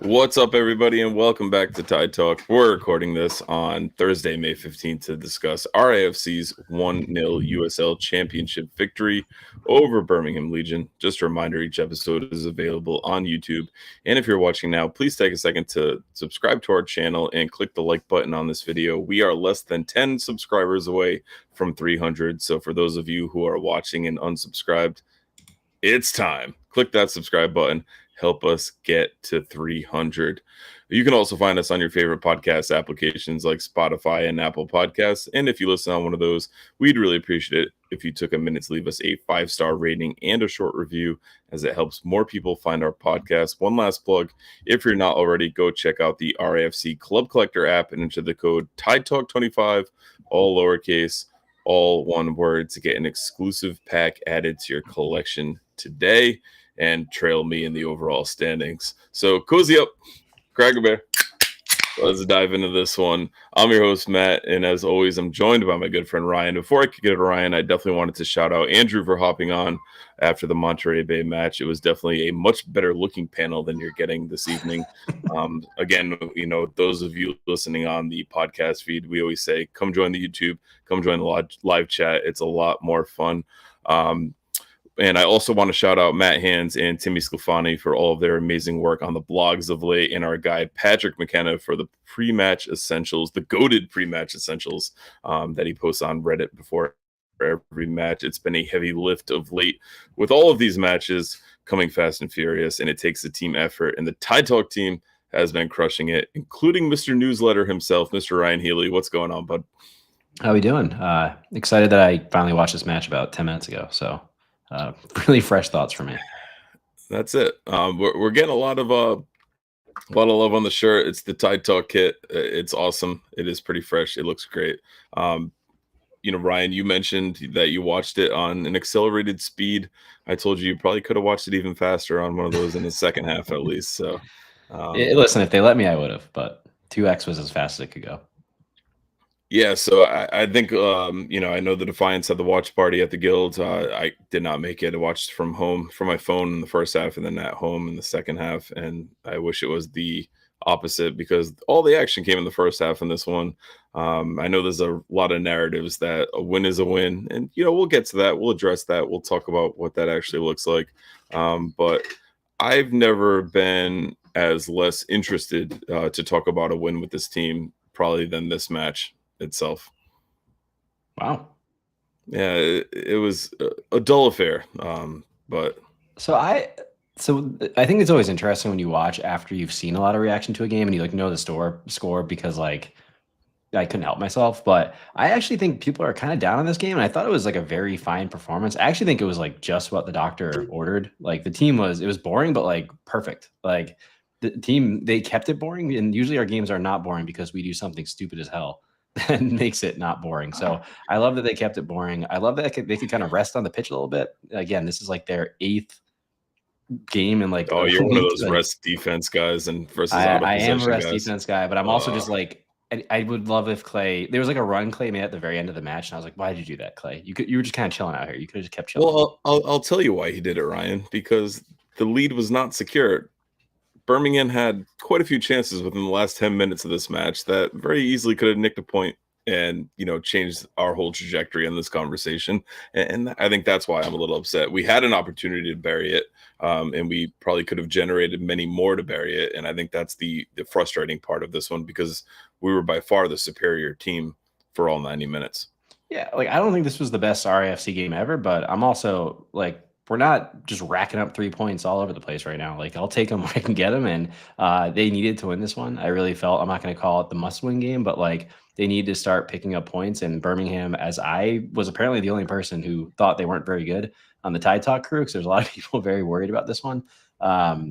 What's up, everybody, and welcome back to Tide Talk. We're recording this on Thursday, May 15th, to discuss RIFC's 1-0 USL Championship victory over Birmingham Legion. Just a reminder, each episode is available on YouTube. And if you're watching now, please take a second to subscribe to our channel and click the like button on this video. We are less than 10 subscribers away from 300. So for those of you who are watching and unsubscribed, it's time. Click that subscribe button. Help us get to 300. You can also find us on your favorite podcast applications like Spotify and Apple Podcasts. And if you listen on one of those, we'd really appreciate it if you took a minute to leave us a 5-star rating and a short review, as it helps more people find our podcast. One last plug. If you're not already, go check out the RIFC Club Collector app and enter the code TIDETALK25, all lowercase, all one word, to get an exclusive pack added to your collection today and trail me in the overall standings. So cozy up, crack a bear. Let's dive into this one. I'm your host, Matt, and as always, I'm joined by my good friend Ryan. Before I could get to Ryan, I definitely wanted to shout out Andrew for hopping on after the Monterey Bay match. It was definitely a much better looking panel than you're getting this evening. Again, those of you listening on the podcast feed, we always say, come join the YouTube, come join the live chat. It's a lot more fun. And I also want to shout out Matt Hands and Timmy Sclafani for all of their amazing work on the blogs of late, and our guy Patrick McKenna for the pre-match essentials, the goated pre-match essentials that he posts on Reddit before every match. It's been a heavy lift of late with all of these matches coming fast and furious, and it takes a team effort. And the Tide Talk team has been crushing it, including Mr. Newsletter himself, Mr. Ryan Healy. What's going on, bud? How we doing? Excited that I finally watched this match about 10 minutes ago. So really fresh thoughts for me. That's it. We're getting a lot of love on the shirt. It's the Tide Talk kit. It's awesome. It is pretty fresh. It looks great. Ryan, you mentioned that you watched it on an accelerated speed. I told you probably could have watched it even faster on one of those in the second half at least. So, listen, if they let me, I would have. But 2x was as fast as it could go. Yeah, so I think, I know the Defiance had the watch party at the Guild. I did not make it. I watched from home, from my phone in the first half, and then at home in the second half. And I wish it was the opposite, because all the action came in the first half in this one. I know there's a lot of narratives that a win is a win. And, we'll get to that. We'll address that. We'll talk about what that actually looks like. But I've never been as less interested to talk about a win with this team probably than this match itself. Wow. Yeah, it was a dull affair. But I think it's always interesting when you watch after you've seen a lot of reaction to a game and you know the score, because I couldn't help myself. But I actually think people are kind of down on this game, and I thought it was a very fine performance. I actually think it was just what the doctor ordered. The team it was boring, but perfect. The team, they kept it boring, and usually our games are not boring because we do something stupid as hell and makes it not boring. So I love that they kept it boring. I love that they could kind of rest on the pitch a little bit. Again, this is their 8th game, and oh, you're one of those rest defense guys and versus I am a rest defense guy, but I'm also just I would love if Clay, there was a run Clay made at the very end of the match, and I was like, why did you do that, Clay? You were just kind of chilling out here. You could have just kept chilling. Well, I'll tell you why he did it, Ryan, because the lead was not secure. Birmingham had quite a few chances within the last 10 minutes of this match that very easily could have nicked a point and, changed our whole trajectory in this conversation. And I think that's why I'm a little upset. We had an opportunity to bury it, and we probably could have generated many more to bury it. And I think that's the frustrating part of this one, because we were by far the superior team for all 90 minutes. Yeah, I don't think this was the best RIFC game ever, but I'm also we're not just racking up 3 points all over the place right now. I'll take them where I can get them, and they needed to win this one. I really felt, I'm not going to call it the must-win game, but they need to start picking up points. And Birmingham, as I was apparently the only person who thought they weren't very good on the Tide Talk crew, because there's a lot of people very worried about this one.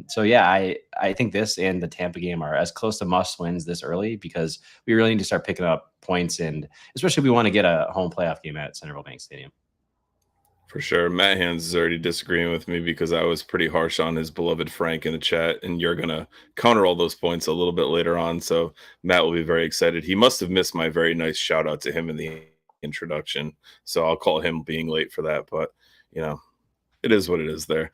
So yeah, I think this and the Tampa game are as close to must-wins this early, because we really need to start picking up points, and especially if we want to get a home playoff game at Centerville Bank Stadium. For sure. Matt Hands is already disagreeing with me because I was pretty harsh on his beloved Frank in the chat, and you're going to counter all those points a little bit later on. So Matt will be very excited. He must have missed my very nice shout out to him in the introduction. So I'll call him being late for that. But, it is what it is there.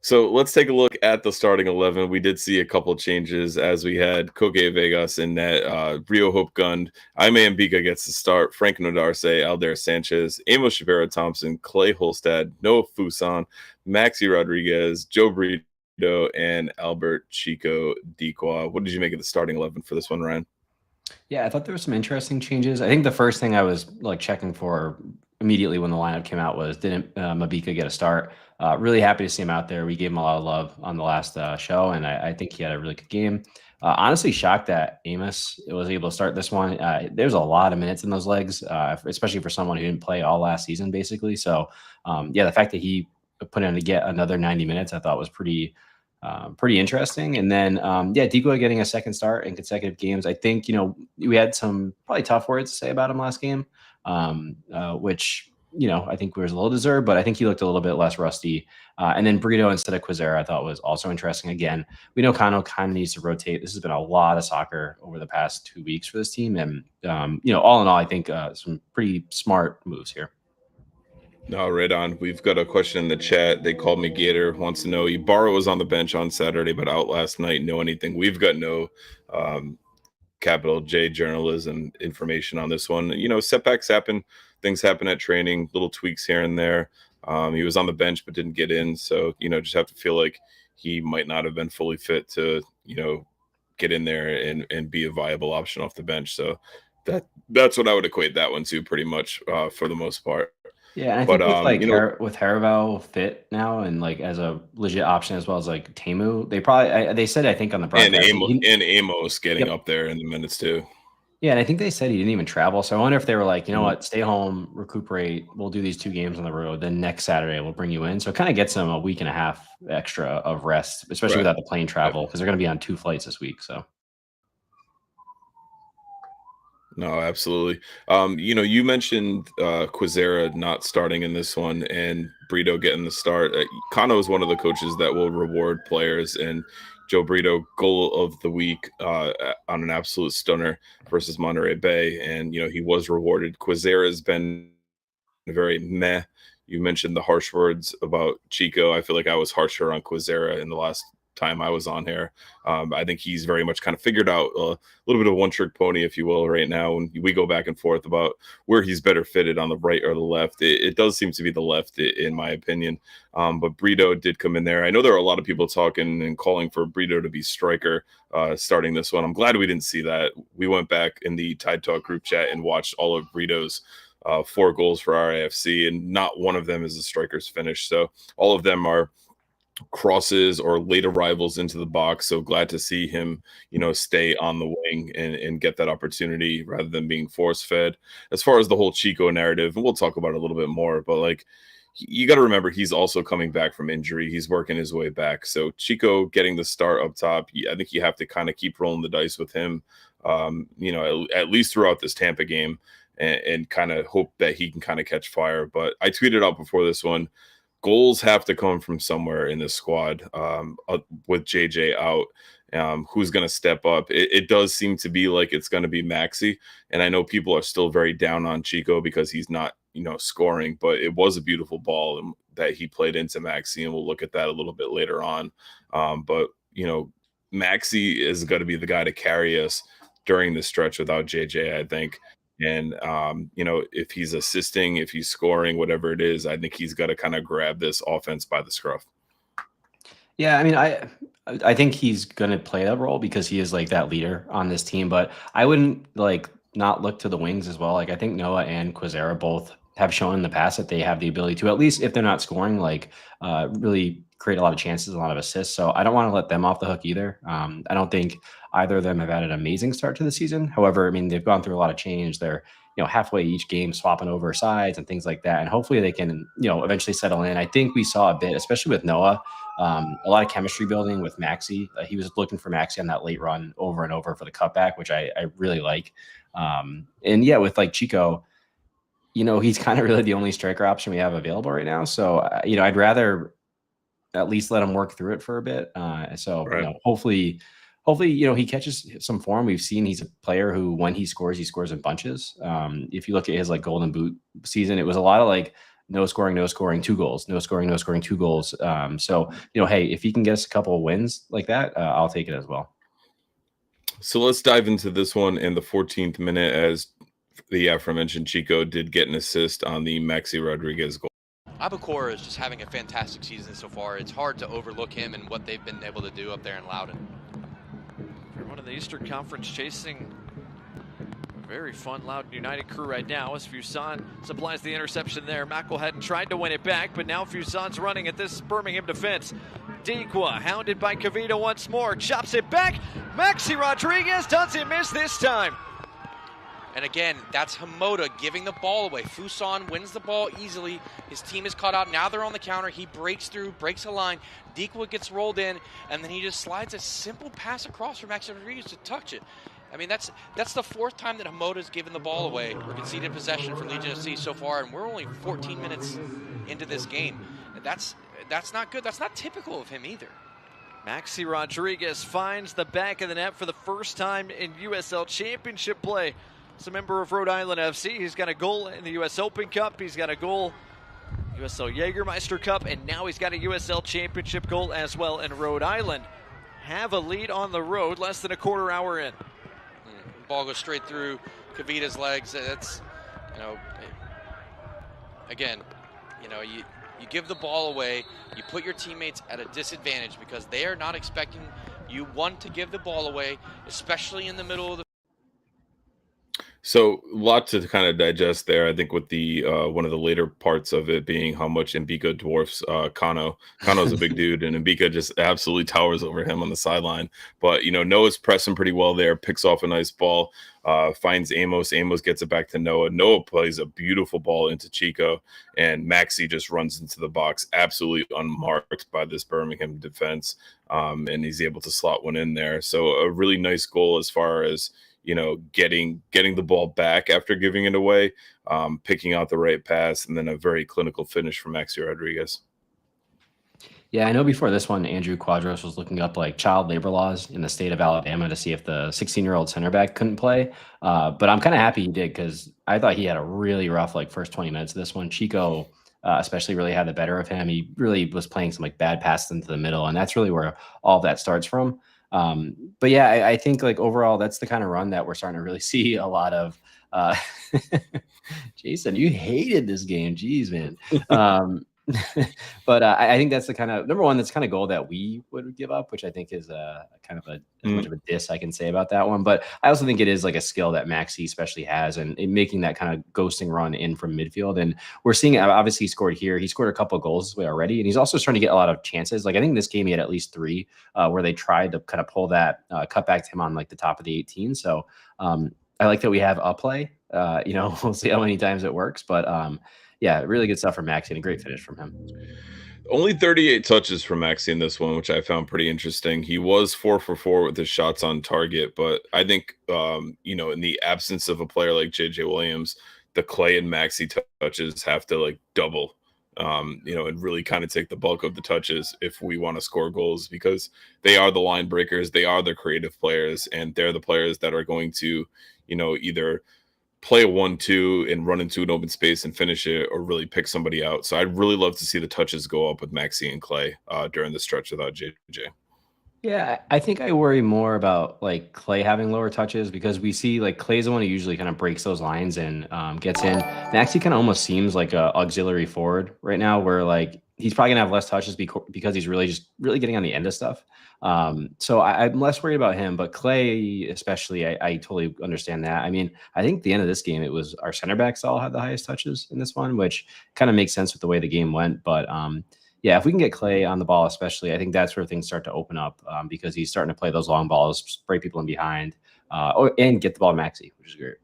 So let's take a look at the starting 11. We did see a couple changes as we had Koke Vegas in net, Rio Hope Gund, Aime Mbika gets the start, Frank Nodarse, Aldair Sanchez, Amos Shavera Thompson, Clay Holstad, Noah Fuson, Maxi Rodriguez, Joe Brito, and Albert Chico Dequa. What did you make of the starting 11 for this one, Ryan? Yeah, I thought there were some interesting changes. I think the first thing I was like checking for immediately when the lineup came out was, didn't Mabika get a start? Really happy to see him out there. We gave him a lot of love on the last show, and I think he had a really good game. Honestly, shocked that Amos was able to start this one. There's a lot of minutes in those legs, especially for someone who didn't play all last season, basically. So, yeah, the fact that he put in to get another 90 minutes, I thought was pretty interesting. And then, yeah, Dequa getting a second start in consecutive games. I think, we had some probably tough words to say about him last game, which, I think was a little deserved, but I think he looked a little bit less rusty. And then Brito instead of Quizera, I thought was also interesting. Again, we know Kano kind of needs to rotate. This has been a lot of soccer over the past 2 weeks for this team. And, all in all, I think some pretty smart moves here. No, right on. We've got a question in the chat. They called me Gator. Wants to know, Ibarra was on the bench on Saturday, but out last night. Know anything? We've got no capital J journalism information on this one. Setbacks happen. Things happen at training. Little tweaks here and there. He was on the bench but didn't get in. So, just have to feel like he might not have been fully fit to, get in there and be a viable option off the bench. So that's what I would equate that one to pretty much for the most part. Yeah, and I But think with with Haravel fit now and like as a legit option as well as like Temu, they said I think on the and broadcast Amos getting yep. up there in the minutes too. Yeah, and I think they said he didn't even travel. So I wonder if they were like, you know what, stay home, recuperate. We'll do these 2 games on the road. Then next Saturday we'll bring you in. So it kind of gets them a week and a half extra of rest, especially without the plane travel because they're going to be on 2 flights this week. So. No, absolutely. You mentioned Quizera not starting in this one and Brito getting the start. Kano is one of the coaches that will reward players, and Joe Brito goal of the week on an absolute stunner versus Monterey Bay, and he was rewarded. Quizera has been very meh. You mentioned the harsh words about Chico. I feel like I was harsher on Quizera in the last time I was on here. I think he's very much kind of figured out a little bit of one trick pony, if you will, right now. And we go back and forth about where he's better fitted on the right or the left. It does seem to be the left, in my opinion. But Brito did come in there. I know there are a lot of people talking and calling for Brito to be striker starting this one. I'm glad we didn't see that. We went back in the Tide Talk group chat and watched all of Brito's 4 goals for RIFC, and not one of them is a striker's finish. So all of them are crosses or late arrivals into the box. So glad to see him, stay on the wing and get that opportunity rather than being force fed. As far as the whole Chico narrative, and we'll talk about it a little bit more, but like you got to remember he's also coming back from injury. He's working his way back. So Chico getting the start up top, I think you have to kind of keep rolling the dice with him, at least throughout this Tampa game and kind of hope that he can kind of catch fire. But I tweeted out before this one, goals have to come from somewhere in this squad with JJ out. Who's going to step up? It does seem to be like it's going to be Maxi. And I know people are still very down on Chico because he's not, scoring, but it was a beautiful ball that he played into Maxi. And we'll look at that a little bit later on. But Maxi is going to be the guy to carry us during the stretch without JJ, I think. And, if he's assisting, if he's scoring, whatever it is, I think he's got to kind of grab this offense by the scruff. Yeah, I mean, I think he's going to play that role because he is like that leader on this team, but I wouldn't like not look to the wings as well. Like I think Noah and Quizera both have shown in the past that they have the ability to, at least if they're not scoring, like really create a lot of chances, a lot of assists. So I don't want to let them off the hook either. I don't think either of them have had an amazing start to the season. However, I mean, they've gone through a lot of change. They're, halfway each game swapping over sides and things like that. And hopefully they can, eventually settle in. I think we saw a bit, especially with Noah, a lot of chemistry building with Maxi. He was looking for Maxi on that late run over and over for the cutback, which I really like. And yeah, with like Chico, he's kind of really the only striker option we have available right now. So, I'd rather at least let him work through it for a bit. Right. Hopefully, he catches some form. We've seen he's a player who, when he scores in bunches. If you look at his like Golden Boot season, it was a lot of like no scoring, 2 goals, no scoring, 2 goals. So, hey, if he can get us a couple of wins like that, I'll take it as well. So let's dive into this one in the 14th minute, as the aforementioned Chico did get an assist on the Maxi Rodriguez goal. Abukora is just having a fantastic season so far. It's hard to overlook him and what they've been able to do up there in Loudoun. Everyone in the Eastern Conference chasing a very fun Loudoun United crew right now as Fuson supplies the interception there. McElhatton tried to win it back, but now Fuson's running at this Birmingham defense. Dequa, hounded by Cavita once more, chops it back. Maxi Rodriguez doesn't miss this time. And again, that's Hamoda giving the ball away. Fuson wins the ball easily. His team is caught out. Now they're on the counter. He breaks through, breaks a line. Dequa gets rolled in, and then he just slides a simple pass across for Maxi Rodriguez to touch it. I mean, that's the 4th time that Hamoda's given the ball away or conceded possession for Legion FC so far, and we're only 14 minutes into this game. That's not good. That's not typical of him either. Maxi Rodriguez finds the back of the net for the first time in USL Championship play. He's a member of Rhode Island FC. He's got a goal in the US Open Cup. He's got a goal USL Jägermeister Cup, and now he's got a USL Championship goal as well in Rhode Island. Have a lead on the road, less than a quarter hour in. Ball goes straight through Cavita's legs. That's, again, you give the ball away, you put your teammates at a disadvantage because they are not expecting you, one, to give the ball away, especially in the middle of the. So a lot to kind of digest there. I think with the one of the later parts of it being how much Mbika dwarfs Kano. Kano's a big dude, and Mbika just absolutely towers over him on the sideline. But Noah's pressing pretty well there, picks off a nice ball, finds Amos. Amos gets it back to Noah. Noah plays a beautiful ball into Chico, and Maxi just runs into the box, absolutely unmarked by this Birmingham defense, and he's able to slot one in there. So a really nice goal as far as getting the ball back after giving it away, picking out the right pass, and then a very clinical finish from Maxi Rodriguez. Yeah, I know before this one, Andrew Quadros was looking up like child labor laws in the state of Alabama to see if the 16-year-old center back couldn't play. But I'm kind of happy he did, because I thought he had a really rough first 20 minutes of this one. Chico especially really had the better of him. He really was playing some bad passes into the middle, and that's really where all of that starts from. But yeah, I think overall, that's the kind of run that we're starting to really see a lot of. Jason, you hated this game. Jeez, man. But I think that's the kind of, number one, that's kind of goal that we would give up, which I think is kind of as much of a diss I can say about that one. But I also think it is a skill that Maxi especially has, and in making that kind of ghosting run in from midfield. And we're seeing it. Obviously, he scored here. He scored a couple of goals this way already, and he's also starting to get a lot of chances. I think this game he had at least 3 where they tried to kind of pull that cut back to him on the top of the 18. So I like that we have a play. We'll see how many times it works, but yeah, really good stuff from Maxi and a great finish from him. Only 38 touches from Maxi in this one, which I found pretty interesting. He was 4 for 4 with his shots on target, but I think, in the absence of a player like JJ Williams, the Clay and Maxi touches have to double, and really kind of take the bulk of the touches if we want to score goals, because they are the line breakers, they are the creative players, and they're the players that are going to, either play a 1-2 and run into an open space and finish it, or really pick somebody out. So I'd really love to see the touches go up with Maxi and Clay during the stretch without JJ. Yeah, I think I worry more about Clay having lower touches, because we see Clay's the one who usually kind of breaks those lines and gets in. Maxi kind of almost seems like a auxiliary forward right now, where he's probably gonna have less touches because he's really getting on the end of stuff. So I'm less worried about him, but Clay especially, I totally understand that. I mean, I think at the end of this game, it was our center backs all had the highest touches in this one, which kind of makes sense with the way the game went. But yeah, if we can get Clay on the ball, especially, I think that's where things start to open up, because he's starting to play those long balls, spray people in behind, and get the ball to Maxi, which is great.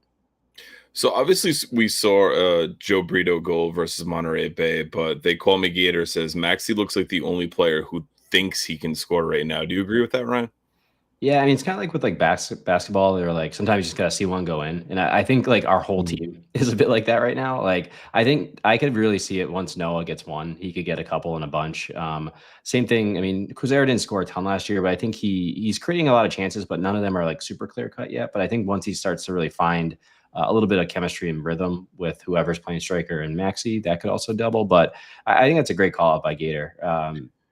So obviously we saw a Joe Brito goal versus Monterey Bay, but They Call Me Gator says Maxi looks like the only player who thinks he can score right now. Do you agree with that, Ryan? Yeah, I mean, it's kind of like with basketball, they're sometimes you just gotta see one go in, and I think our whole team is a bit like that right now. I think I could really see it once Noah gets one, he could get a couple in a bunch. Same thing. I mean, Kuzera didn't score a ton last year, but I think he's creating a lot of chances, but none of them are super clear cut yet. But I think once he starts to really find a little bit of chemistry and rhythm with whoever's playing striker and Maxi, that could also double. But I think that's a great call out by Gator.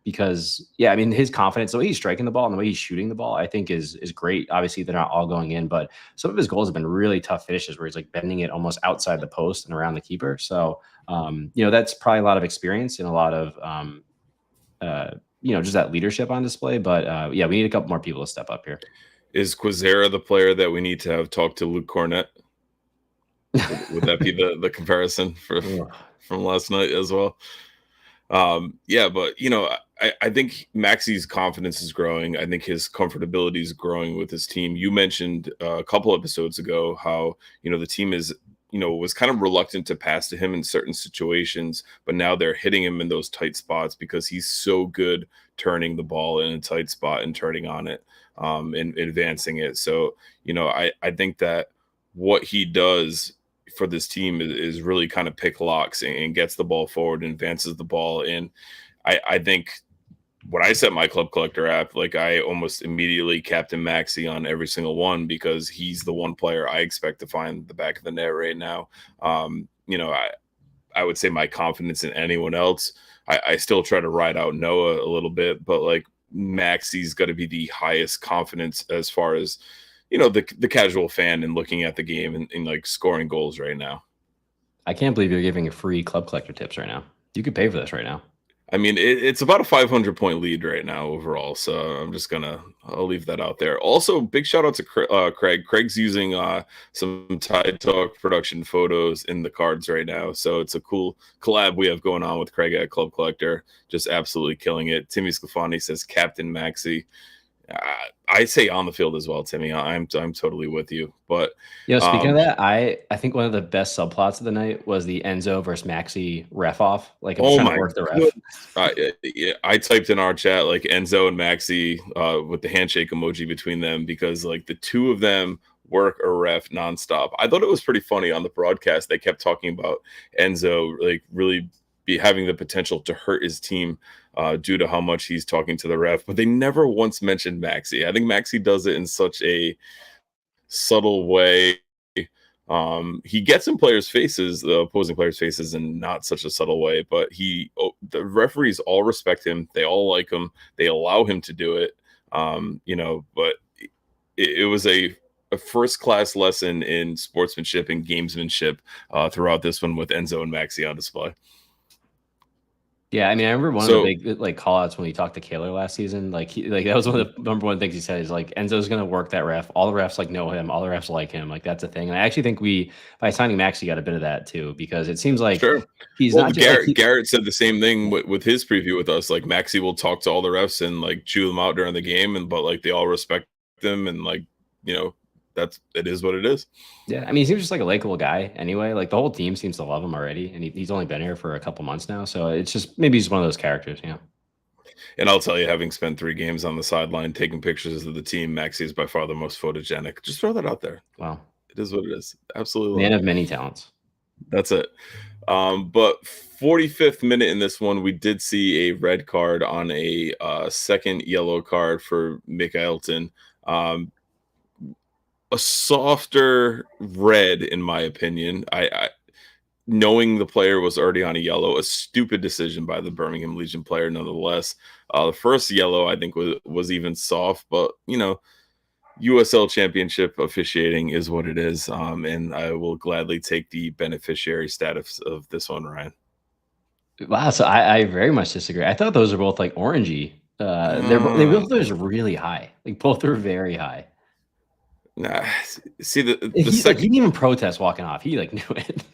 Because yeah, I mean his confidence, the way he's striking the ball and the way he's shooting the ball, I think is great. Obviously, they're not all going in, but some of his goals have been really tough finishes where he's like bending it almost outside the post and around the keeper. So that's probably a lot of experience and a lot of just that leadership on display. But we need a couple more people to step up here. Is Quizera the player that we need to have talk to Luke Cornett? Would that be the comparison from last night as well? But I think Maxi's confidence is growing. I think his comfortability is growing with his team. You mentioned a couple episodes ago how the team is was kind of reluctant to pass to him in certain situations, but now they're hitting him in those tight spots because he's so good turning the ball in a tight spot and turning on it and advancing it. So I think that what he does for this team is really kind of pick locks and gets the ball forward and advances the ball. And I think when I set my Club Collector app, like I almost immediately captain Maxi on every single one because he's the one player I expect to find the back of the net right now. I would say my confidence in anyone else, I still try to ride out Noah a little bit, but like Maxi's got to be the highest confidence as far as the casual fan and looking at the game and like scoring goals right now. I can't believe you're giving a free Club Collector tips right now. You could pay for this right now. I mean, it's about a 500-point lead right now overall, so I'm just I'll leave that out there. Also, big shout out to Craig. Craig's using some Tide Talk production photos in the cards right now, so it's a cool collab we have going on with Craig at Club Collector. Just absolutely killing it. Timmy Sclafani says Captain Maxi. I say on the field as well, Timmy. I'm totally with you. But speaking of that, I think one of the best subplots of the night was the Enzo versus Maxi ref off. Like, I'm trying to work the ref. I typed in our chat like Enzo and Maxi with the handshake emoji between them because like the two of them work a ref nonstop. I thought it was pretty funny on the broadcast. They kept talking about Enzo like really having the potential to hurt his team due to how much he's talking to the ref, but they never once mentioned Maxi. I think Maxi does it in such a subtle way. He gets in players' faces, the opposing players' faces, in not such a subtle way, but the referees all respect him. They all like him. They allow him to do it. But it was a first-class lesson in sportsmanship and gamesmanship throughout this one with Enzo and Maxi on display. Yeah, I mean, I remember one of the big like call-outs when we talked to Kaler last season. Like that was one of the number one things he said is like Enzo's going to work that ref. All the refs like know him. All the refs like him. Like that's a thing. And I actually think by signing Maxi got a bit of that too because it seems like he's not. Garrett said the same thing with his preview with us. Like Maxi will talk to all the refs and like chew them out during the game, but like they all respect him and like it is what it is. Yeah, I mean, he seems just like a likable guy anyway. Like the whole team seems to love him already, and he's only been here for a couple months now. So it's just maybe he's one of those characters, And I'll tell you, having spent 3 games on the sideline taking pictures of the team, Maxi is by far the most photogenic. Just throw that out there. Wow, it is what it is. Absolutely, man of many talents. That's it. But 45th minute in this one, we did see a red card on a second yellow card for Mikaelton. A softer red, in my opinion. I knowing the player was already on a yellow, a stupid decision by the Birmingham Legion player, nonetheless. The first yellow, I think, was even soft, but USL Championship officiating is what it is, and I will gladly take the beneficiary status of this one, Ryan. Wow, so I very much disagree. I thought those are both like orangey. They both those really high. Like both are very high. Nah, see the second, he didn't even protest walking off. He like knew it.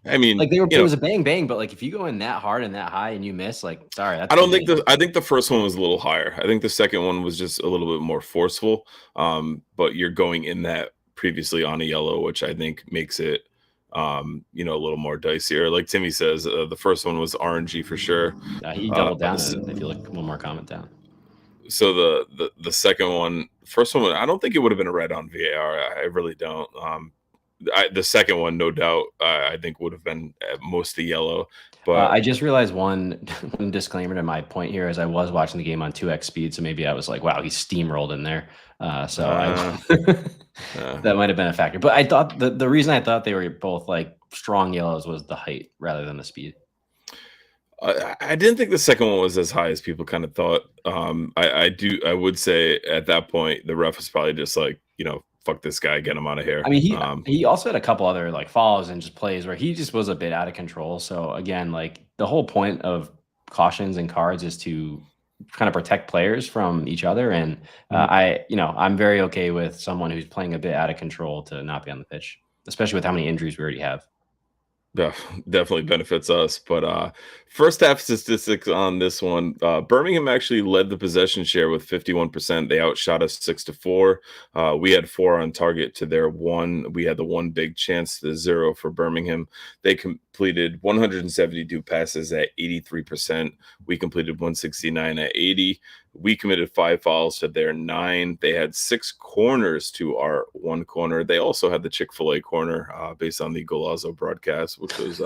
I mean, like it was a bang bang, but like if you go in that hard and that high and you miss, like sorry, that's I think the first one was a little higher. I think the second one was just a little bit more forceful. But you're going in that previously on a yellow, which I think makes it a little more dicier. Like Timmy says, the first one was RNG for sure. He doubled down if you look one more comment down. So the second one, first one, I don't think it would have been a red on VAR. I really don't. The second one, no doubt, I think would have been mostly yellow. But I just realized one one disclaimer to my point here is I was watching the game on 2x speed, so maybe I was like, "Wow, he steamrolled in there." So that might have been a factor. But I thought the reason I thought they were both like strong yellows was the height rather than the speed. I didn't think the second one was as high as people kind of thought. I would say at that point the ref was probably just like, fuck this guy, get him out of here. I mean, he also had a couple other like falls and just plays where he just was a bit out of control. So again, like the whole point of cautions and cards is to kind of protect players from each other. And I'm very okay with someone who's playing a bit out of control to not be on the pitch, especially with how many injuries we already have. Yeah, definitely benefits us. But first half statistics on this one, Birmingham actually led the possession share with 51%. They outshot us 6-4. We had 4 on target to their 1. We had the 1 big chance to 0 for Birmingham. They completed 172 passes at 83%. We completed 169 at 80. We committed 5 fouls to their 9. They had 6 corners to our 1 corner. They also had the Chick-fil-A corner based on the Golazo broadcast, which was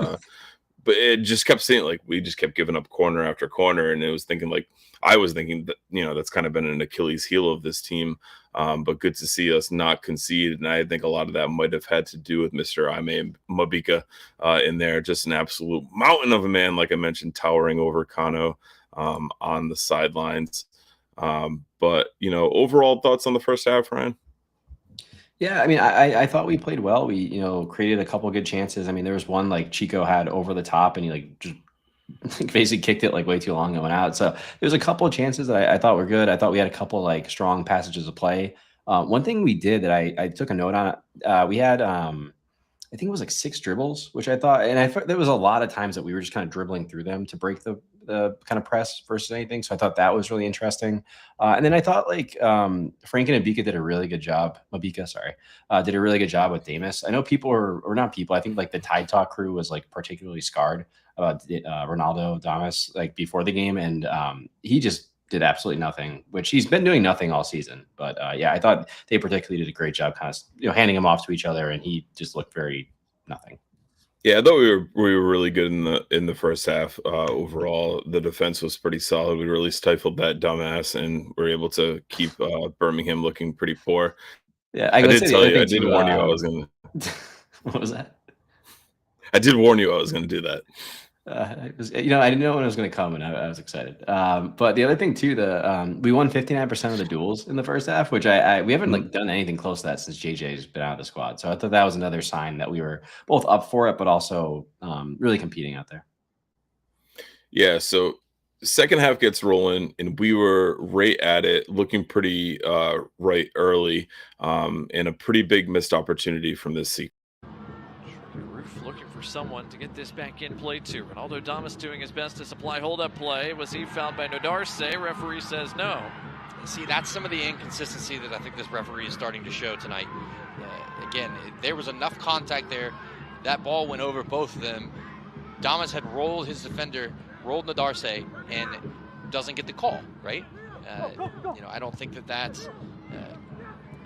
but it just kept saying like we just kept giving up corner after corner, and I was thinking that that's kind of been an Achilles heel of this team. But good to see us not concede, and I think a lot of that might have had to do with Mr. Ime Mabika in there, just an absolute mountain of a man, like I mentioned, towering over Kano on the sidelines. But overall thoughts on the first half, Ryan? Yeah, I mean, I thought we played well. We, created a couple good chances. I mean, there was one like Chico had over the top and he like just basically kicked it like way too long and went out. So there's a couple of chances that I thought were good. I thought we had a couple like strong passages of play. One thing we did that I took a note on, we had I think it was like 6 dribbles, which I thought, and I thought there was a lot of times that we were just kind of dribbling through them to break the kind of press versus anything. So I thought that was really interesting. And then I thought like Frank and Mabika did a really good job. Mabika, sorry, did a really good job with Damus. I know people or not people. I think like the Tide Talk crew was like particularly scarred about Ronaldo Damus like before the game, and he just did absolutely nothing, which he's been doing nothing all season. But yeah, I thought they particularly did a great job kind of handing him off to each other, and he just looked very nothing. Yeah, I thought we were really good in the first half. Overall, the defense was pretty solid. We really stifled that dumbass, and were able to keep Birmingham looking pretty poor. Yeah, I did tell you. I did warn you I was going to. What was that? I did warn you I was going to do that. I didn't know when it was going to come, and I was excited. But the other thing too, we won 59% of the duels in the first half, which we haven't like done anything close to that since JJ's been out of the squad. So I thought that was another sign that we were both up for it, but also really competing out there. Yeah. So second half gets rolling, and we were right at it, looking pretty right early, and a pretty big missed opportunity from this sequence. Looking for someone to get this back in play too. Ronaldo Damas doing his best to supply hold-up play. Was he fouled by Nodarse? Referee says no. See, that's some of the inconsistency that I think this referee is starting to show tonight. Again, there was enough contact there. That ball went over both of them. Damas had rolled his defender, rolled Nodarse, and doesn't get the call, right? I don't think that's,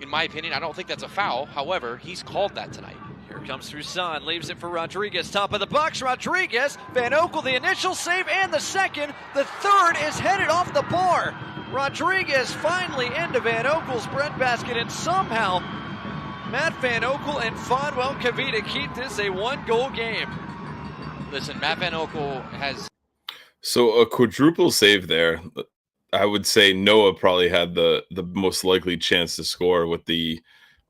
in my opinion, I don't think that's a foul. However, he's called that tonight. Here comes Fuson, leaves it for Rodriguez, top of the box, Rodriguez, Van Oekel, the initial save and the second, the third is headed off the bar. Rodriguez finally into Van Oekel's breadbasket, and somehow Matt Van Oekel and Fodwell Kavita keep this a 1-goal game. Listen, Matt Van Oekel has... So a quadruple save there. I would say Noah probably had the most likely chance to score with the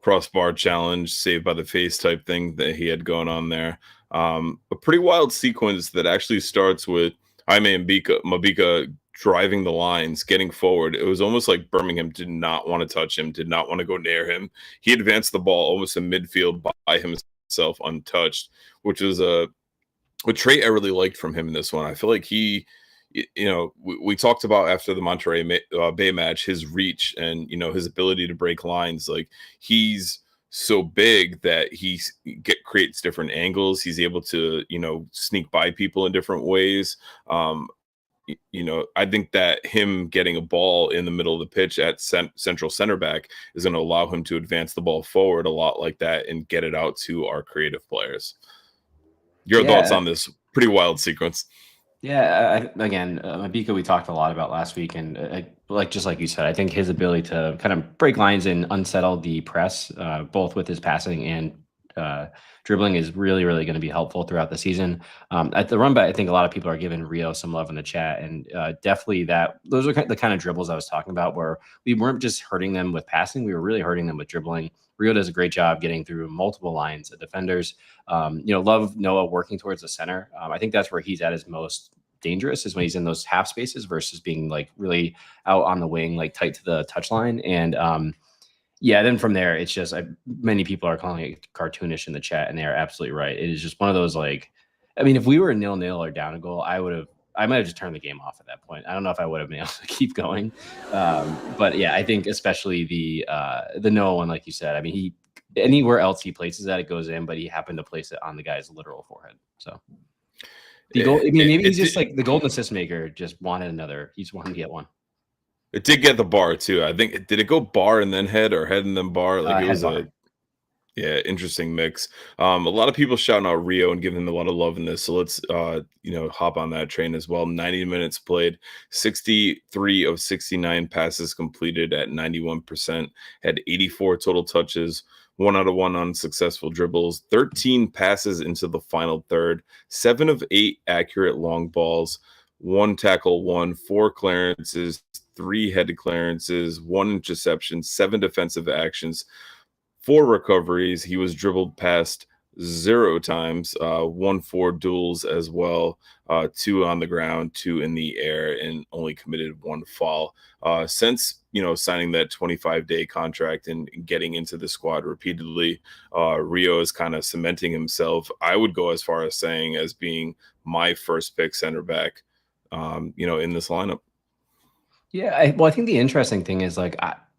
crossbar challenge, saved by the face type thing that he had going on there. A pretty wild sequence that actually starts with Jaime and Mabika driving the lines, getting forward. It was almost like Birmingham did not want to touch him, did not want to go near him. He advanced the ball almost in midfield by himself untouched, which was a trait I really liked from him in this one. I feel like he, we talked about after the Monterey Bay match, his reach and, his ability to break lines. Like, he's so big that he creates different angles. He's able to, sneak by people in different ways. I think that him getting a ball in the middle of the pitch at central center back is going to allow him to advance the ball forward a lot like that and get it out to our creative players. Your thoughts on this pretty wild sequence? Yeah, again, Mabika, we talked a lot about last week, and just like you said, I think his ability to kind of break lines and unsettle the press, both with his passing and dribbling, is really, really going to be helpful throughout the season. At the run back, I think a lot of people are giving Rio some love in the chat, and definitely those are the kind of dribbles I was talking about, where we weren't just hurting them with passing, we were really hurting them with dribbling. Rio does a great job getting through multiple lines of defenders. Love Noah working towards the center. I think that's where he's at his most dangerous, is when he's in those half spaces versus being like really out on the wing, like tight to the touchline. And then from there, it's just many people are calling it cartoonish in the chat, and they are absolutely right. It is just one of those, like, I mean, if we were 0-0 or down a goal, I might have just turned the game off at that point. I don't know if I would have been able to keep going. But yeah, I think especially the Noah one, like you said, I mean, anywhere else he places that, it goes in, but he happened to place it on the guy's literal forehead. So the goal, I mean, maybe he's just like the golden assist maker, just wanted another. He just wanted to get one. It did get the bar too. I think, did it go bar and then head, or head and then bar? Like it was bar. Interesting mix. A lot of people shouting out Rio and giving him a lot of love in this. So let's hop on that train as well. 90 minutes played, 63 of 69 passes completed at 91%, had 84 total touches, 1 out of 1 unsuccessful dribbles, 13 passes into the final third, 7 of 8 accurate long balls, 1 tackle, 4 clearances, 3 headed clearances, 1 interception, 7 defensive actions, 4 recoveries. He was dribbled past 0 times, 1 4 duels as well, 2 on the ground, 2 in the air, and only committed 1 foul. Since signing that 25-day contract and getting into the squad repeatedly, Rio is kind of cementing himself. I would go as far as saying as being my first pick center back, in this lineup. Yeah, I think the interesting thing is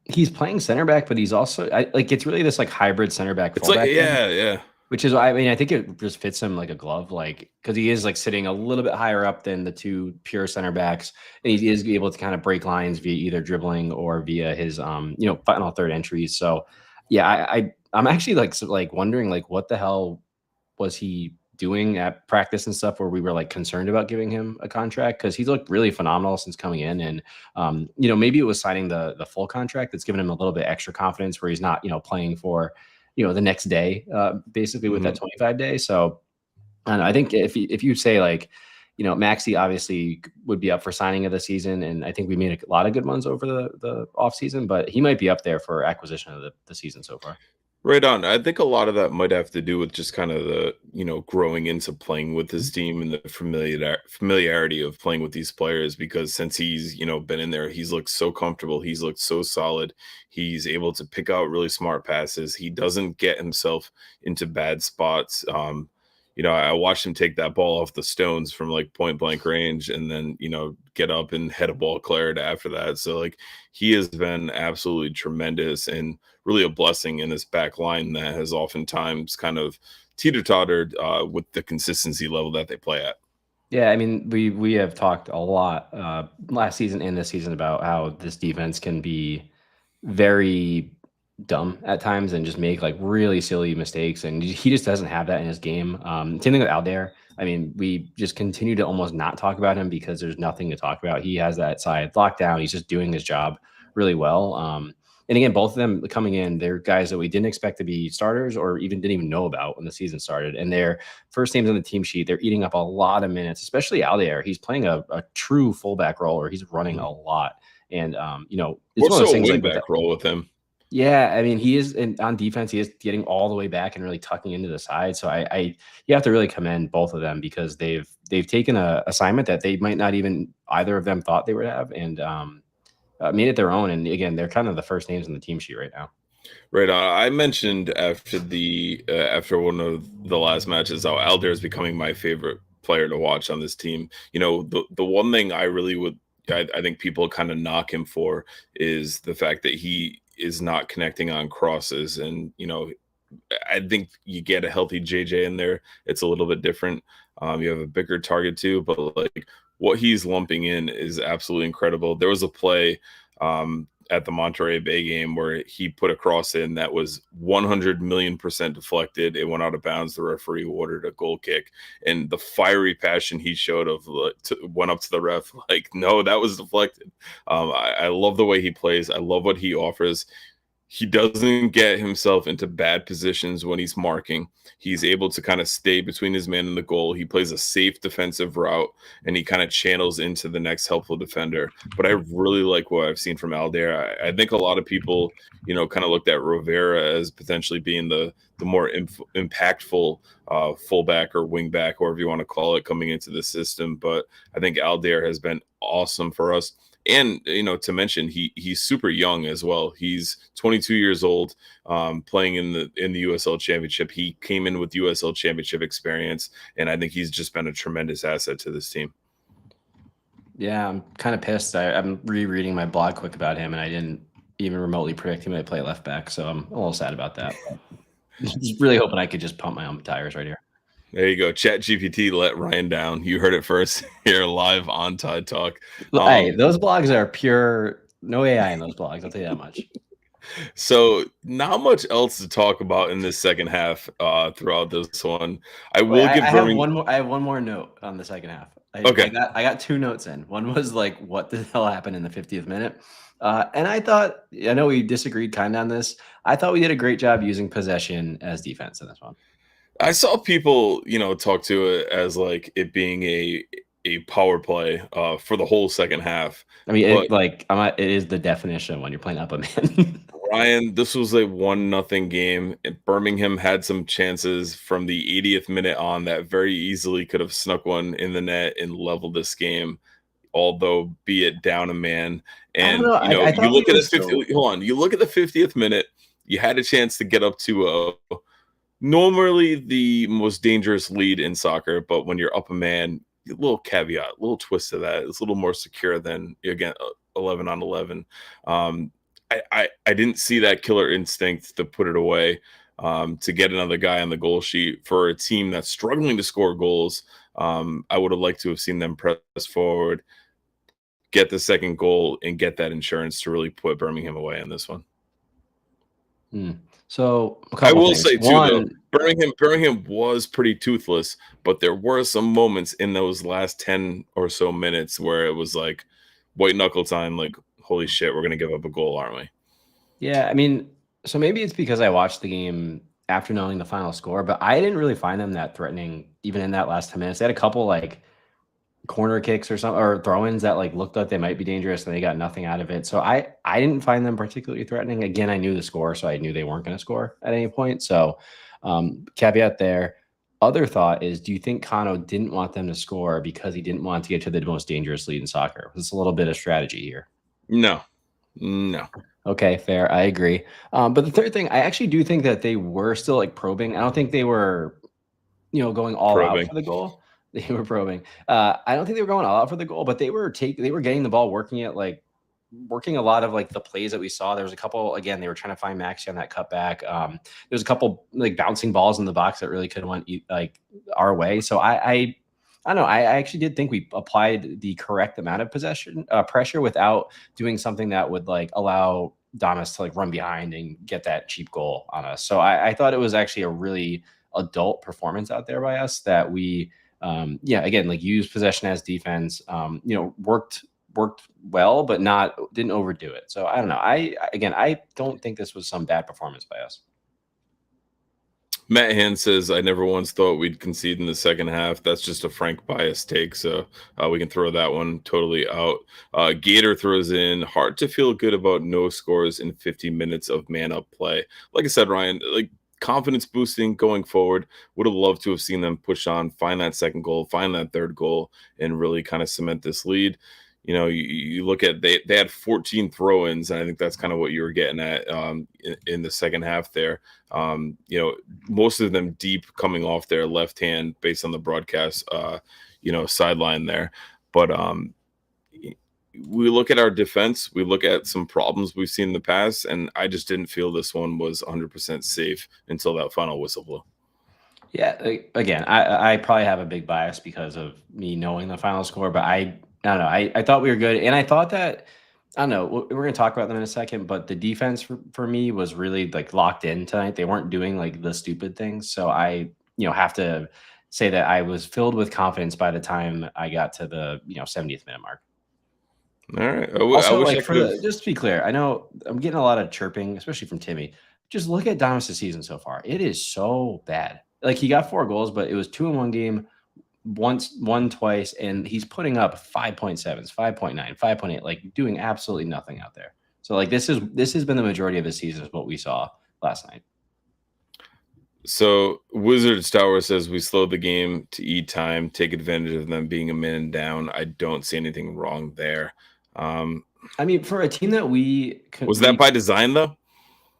he's playing center back, but he's also it's really this like hybrid center back. It's like yeah. Which is, I mean, I think it just fits him like a glove, because he is like sitting a little bit higher up than the 2 pure center backs, and he is able to kind of break lines via either dribbling or via his final third entries. So yeah, I'm actually like wondering what the hell was he doing at practice and stuff, where we were like concerned about giving him a contract, because he's looked really phenomenal since coming in. And maybe it was signing the full contract that's given him a little bit extra confidence, where he's not playing for the next day, basically with that 25 day. So I think if you say Maxey obviously would be up for signing of the season, and I think we made a lot of good ones over the off season, but he might be up there for acquisition of the season so far. Right on. I think a lot of that might have to do with just kind of the, growing into playing with his team and the familiarity of playing with these players, because since he's, been in there, he's looked so comfortable. He's looked so solid. He's able to pick out really smart passes. He doesn't get himself into bad spots. I watched him take that ball off the stones from point blank range, and then, get up and head a ball cleared after that. So he has been absolutely tremendous and really a blessing in this back line that has oftentimes kind of teeter-tottered with the consistency level that they play at. Yeah, I mean, we have talked a lot last season and this season about how this defense can be very dumb at times and just make really silly mistakes, and he just doesn't have that in his game. Same thing with Aldair. I mean, we just continue to almost not talk about him because there's nothing to talk about. He has that side locked down. He's just doing his job really well. And again, both of them coming in, they're guys that we didn't expect to be starters or didn't even know about when the season started. And their first names on the team sheet, they're eating up a lot of minutes, especially Aldair. He's playing a true fullback role, or he's running a lot. And, it's more one of those so things wingback role with him. Yeah, I mean, he is on defense. He is getting all the way back and really tucking into the side. So you have to really commend both of them, because they've taken a assignment that they might not even either of them thought they would have, and made it their own. And again, they're kind of the first names on the team sheet right now. Right. I mentioned after one of the last matches how Aldair is becoming my favorite player to watch on this team. The one thing I think people kind of knock him for is the fact that he is not connecting on crosses. And, I think you get a healthy JJ in there, it's a little bit different. You have a bigger target too, but what he's lumping in is absolutely incredible. There was a play at the Monterey Bay game where he put a cross in that was 100 million% deflected. It went out of bounds. The referee ordered a goal kick, and the fiery passion he showed went up to the ref like, no, that was deflected. I love the way he plays. I love what he offers. He doesn't get himself into bad positions when he's marking. He's able to kind of stay between his man and the goal. He plays a safe defensive route, and he kind of channels into the next helpful defender. But I really like what I've seen from Aldair. I think a lot of people, kind of looked at Rivera as potentially being the more impactful fullback or wingback, or whatever you want to call it, coming into the system. But I think Aldair has been awesome for us. And, to mention, he's super young as well. He's 22 years old, playing in the USL Championship. He came in with USL Championship experience, and I think he's just been a tremendous asset to this team. Yeah, I'm kind of pissed. I'm rereading my blog quick about him, and I didn't even remotely predict him to play left back, so I'm a little sad about that. Just really hoping I could just pump my own tires right here. There you go. ChatGPT let Ryan down. You heard it first here live on Tide Talk. Hey, those blogs are pure, no AI in those blogs. I'll tell you that much. So not much else to talk about in this second half throughout this one. I have one more note on the second half. Okay. I got two notes in. One was like, what the hell happened in the 50th minute? And I know we disagreed kind of on this. I thought we did a great job using possession as defense in this one. I saw people, talk to it as like it being a power play for the whole second half. I mean, it is the definition when you're playing up a man. Ryan, this was a 1-0 game. And Birmingham had some chances from the 80th minute on that very easily could have snuck one in the net and leveled this game, although be it down a man. And you look at the 50th minute, you had a chance to get up to normally the most dangerous lead in soccer, but when you're up a man, a little caveat, a little twist to that. It's a little more secure than, again, 11 on 11. I didn't see that killer instinct to put it away, to get another guy on the goal sheet for a team that's struggling to score goals. I would have liked to have seen them press forward, get the second goal, and get that insurance to really put Birmingham away on this one. So I will say too, though, Birmingham was pretty toothless, but there were some moments in those last 10 or so minutes where it was like white knuckle time, like, holy shit, we're going to give up a goal, aren't we? Yeah, I mean, so maybe it's because I watched the game after knowing the final score, but I didn't really find them that threatening even in that last 10 minutes. They had a couple like corner kicks or something, or throw-ins that like looked like they might be dangerous and they got nothing out of it. So I didn't find them particularly threatening. Again, I knew the score, so I knew they weren't going to score at any point. So caveat there. Other thought is, do you think Kano didn't want them to score because he didn't want to get to the most dangerous lead in soccer? It's a little bit of strategy here. No. Okay, fair. I agree. But the third thing, I actually do think that they were still like probing. I don't think they were, going all out for the goal. They were probing. I don't think they were going all out for the goal, but they were getting the ball, working a lot of like the plays that we saw. There was a couple, again, they were trying to find Maxi on that cutback. There was a couple like bouncing balls in the box that really could have went like our way. So I don't know. I actually did think we applied the correct amount of possession pressure without doing something that would like allow Damas to like run behind and get that cheap goal on us. So I thought it was actually a really adult performance out there by us that we, again, like used possession as defense, worked well, but didn't overdo it. So I don't know. I don't think this was some bad performance by us. Matt Hand says, I never once thought we'd concede in the second half. That's just a Frank bias take, so we can throw that one totally out. Gator throws in, hard to feel good about no scores in 50 minutes of man-up play. Like I said, Ryan, like confidence boosting going forward. Would have loved to have seen them push on, find that second goal, find that third goal, and really kind of cement this lead. You look at they had 14 throw-ins, and I think that's kind of what you were getting at in the second half there. Most of them deep coming off their left hand based on the broadcast, sideline there. But we look at our defense, we look at some problems we've seen in the past, and I just didn't feel this one was 100% safe until that final whistle blew. Yeah, again, I probably have a big bias because of me knowing the final score, but I don't know. I thought we were good, and I thought that I don't know. We're going to talk about them in a second, but the defense for me was really like locked in tonight. They weren't doing like the stupid things, so I have to say that I was filled with confidence by the time I got to the 70th minute mark. All right. I Also, wish like I could have. just to be clear, I know I'm getting a lot of chirping, especially from Timmy. Just look at Domus' season so far. It is so bad. Like he got 4 goals, but it was 2 in one game, one twice, and he's putting up 5.7s, 5.9, 5.8, like doing absolutely nothing out there. So like this has been the majority of his season is what we saw last night. So Wizards Tower says we slowed the game to eat time, take advantage of them being a man down. I don't see anything wrong there. I mean, for a team that Was that by design though?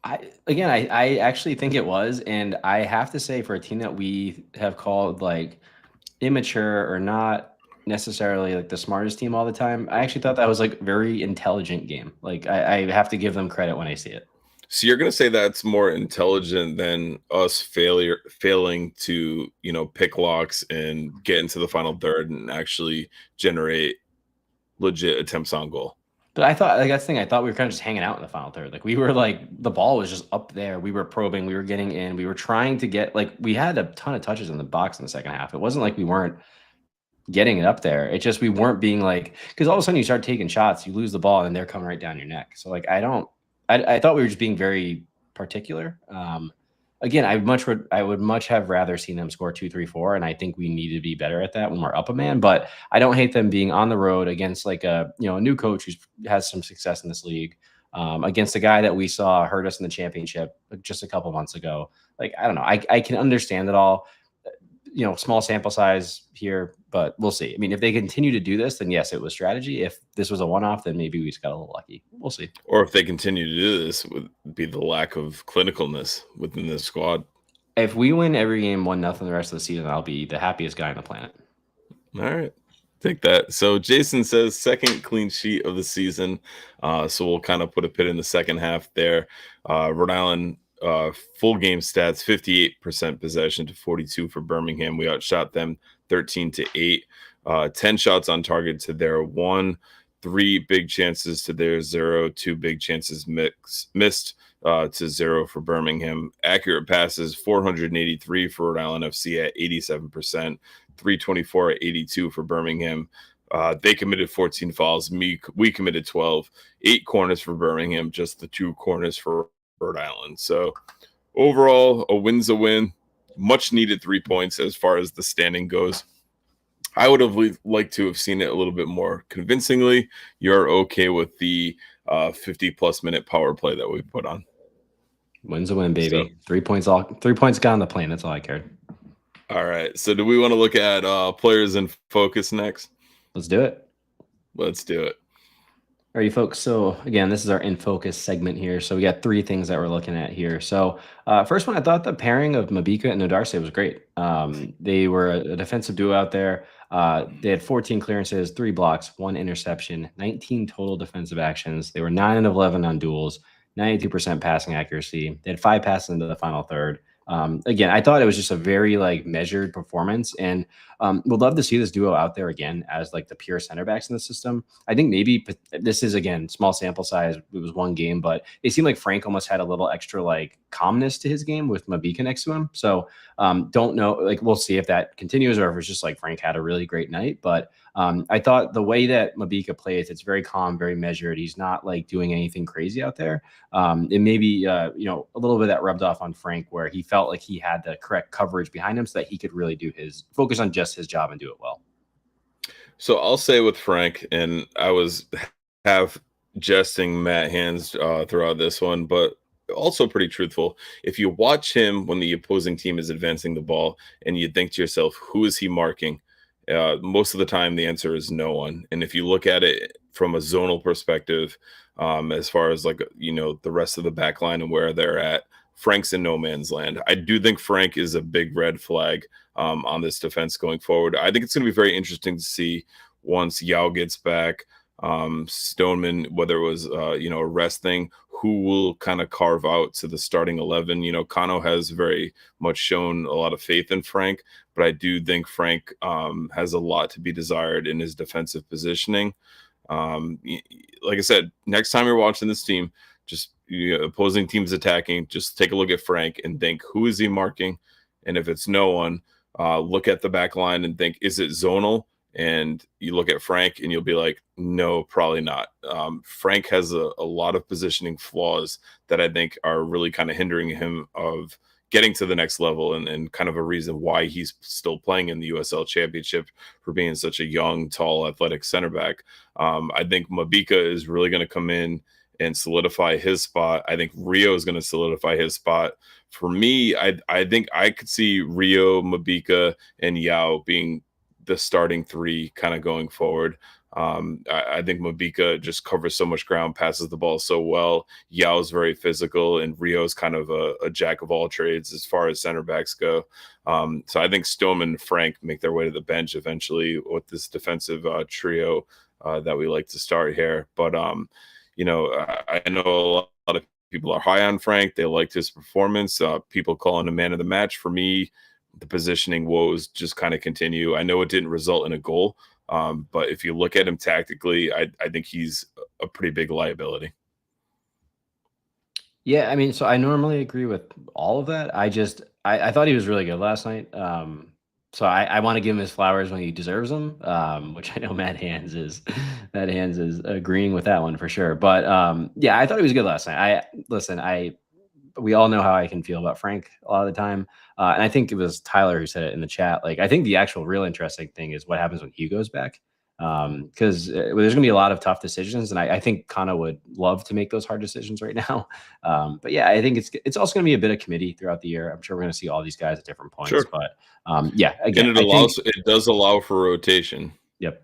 I actually think it was, and I have to say for a team that we have called like immature or not necessarily like the smartest team all the time, I actually thought that was like very intelligent game. Like I have to give them credit when I see it. So you're going to say that's more intelligent than us failing to, pick locks and get into the final third and actually generate legit attempts on goal. But I thought like that's the thing. I thought we were kind of just hanging out in the final third. Like we were like the ball was just up there. We were probing. We were getting in. We were trying to get like we had a ton of touches in the box in the second half. It wasn't like we weren't getting it up there. It just we weren't being like because all of a sudden you start taking shots, you lose the ball, and they're coming right down your neck. So like I thought we were just being very particular. Again, I would much have rather seen them score 2, 3, 4, and I think we need to be better at that when we're up a man. But I don't hate them being on the road against like a new coach who has some success in this league, against a guy that we saw hurt us in the championship just a couple months ago. Like I don't know, I can understand it all. Small sample size here, but we'll see. I mean, if they continue to do this, then yes, it was strategy. If this was a one-off, then maybe we just got a little lucky. We'll see. Or if they continue to do this, would be the lack of clinicalness within this squad. If we win every game 1-0 the rest of the season, I'll be the happiest guy on the planet. All right. Take that. So Jason says second clean sheet of the season. So we'll kind of put a pin in the second half there. Rhode Island full game stats, 58% possession to 42 for Birmingham. We outshot them 13-8, 10 shots on target to their 1, 3 big chances to their 0, 2 big chances missed to 0 for Birmingham. Accurate passes, 483 for Rhode Island FC at 87%, 324 at 82 for Birmingham. They committed 14 fouls. We committed 12, 8 corners for Birmingham, just the 2 corners for Rhode Island. So overall, a win's a win. Much needed 3 points as far as the standing goes. I would have liked to have seen it a little bit more convincingly. You're okay with the 50-plus minute power play that we put on. Win's a win, baby. So, 3 points got on the plane. That's all I cared. All right. So do we want to look at players in focus next? Let's do it. Let's do it. All right, folks. So again, this is our In Focus segment here. So we got 3 things that we're looking at here. So first one, I thought the pairing of Mabika and Nodarse was great. They were a defensive duo out there. They had 14 clearances, 3 blocks, 1 interception, 19 total defensive actions. They were 9 of 11 on duels, 92% passing accuracy. They had 5 passes into the final third. Again, I thought it was just a very measured performance, and would love to see this duo out there again as like the pure center backs in the system. I think maybe this is again small sample size. It was 1 game, but it seemed like Frank almost had a little extra calmness to his game with Mabika next to him. So don't know, we'll see if that continues or if it's just Frank had a really great night. But I thought the way that Mabika plays, it's very calm, very measured. He's not doing anything crazy out there. It may be a little bit of that rubbed off on Frank where he felt like he had the correct coverage behind him so that he could really focus on just his job and do it well. So I'll say with Frank, and I was half jesting Matt Hands throughout this one, but also pretty truthful. If you watch him when the opposing team is advancing the ball and you think to yourself, who is he marking? Most of the time, the answer is no one. And if you look at it from a zonal perspective, as far as the rest of the back line and where they're at, Frank's in no man's land. I do think Frank is a big red flag on this defense going forward. I think it's going to be very interesting to see once Yao gets back, Stoneman, whether it was a rest thing, who will kind of carve out to the starting 11. Kano has very much shown a lot of faith in Frank, but I do think Frank has a lot to be desired in his defensive positioning. Like I said, next time you're watching this team, just opposing teams attacking, just take a look at Frank and think, who is he marking? And if it's no one, look at the back line and think, is it zonal? And you look at Frank and you'll be like, no, probably not. Frank has a lot of positioning flaws that I think are really kind of hindering him of getting to the next level, and kind of a reason why he's still playing in the USL Championship for being such a young, tall, athletic center back. I think Mabika is really going to come in and solidify his spot. I think Rio is going to solidify his spot. For me, I think I could see Rio, Mabika, and Yao being the starting three kind of going forward. I think Mabika just covers so much ground, passes the ball so well. Yao's very physical, and Rio's kind of a jack of all trades as far as center backs go. So I think Stoneman and Frank make their way to the bench eventually with this defensive trio that we like to start here. But I know a lot of people are high on Frank. They liked his performance. People calling him man of the match. For me, the positioning woes just kind of continue. I know it didn't result in a goal, but if you look at him tactically, I think he's a pretty big liability. Yeah, I mean, so I normally agree with all of that. I thought he was really good last night. So I want to give him his flowers when he deserves them, which I know Matt Hands is agreeing with that one for sure. But yeah, I thought he was good last night. We all know how I can feel about Frank a lot of the time. And I think it was Tyler who said it in the chat. Like, I think the actual real interesting thing is what happens when Hugo's back. Because there's going to be a lot of tough decisions. And I think Kana would love to make those hard decisions right now. But yeah, I think it's also going to be a bit of committee throughout the year. I'm sure we're going to see all these guys at different points. Sure. But yeah, again, and it does allow for rotation. Yep.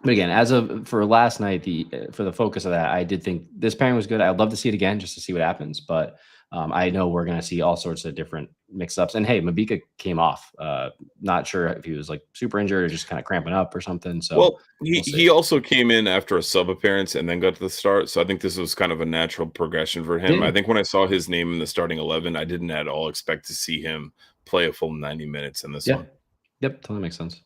But again, for last night, for the focus of that, I did think this pairing was good. I'd love to see it again just to see what happens. But I know we're going to see all sorts of different mix-ups. And hey, Mabika came off. Not sure if he was like super injured or just kind of cramping up or something. So well, he also came in after a sub appearance and then got to the start. So I think this was kind of a natural progression for him. I think when I saw his name in the starting 11, I didn't at all expect to see him play a full 90 minutes in this one. Yep, totally makes sense.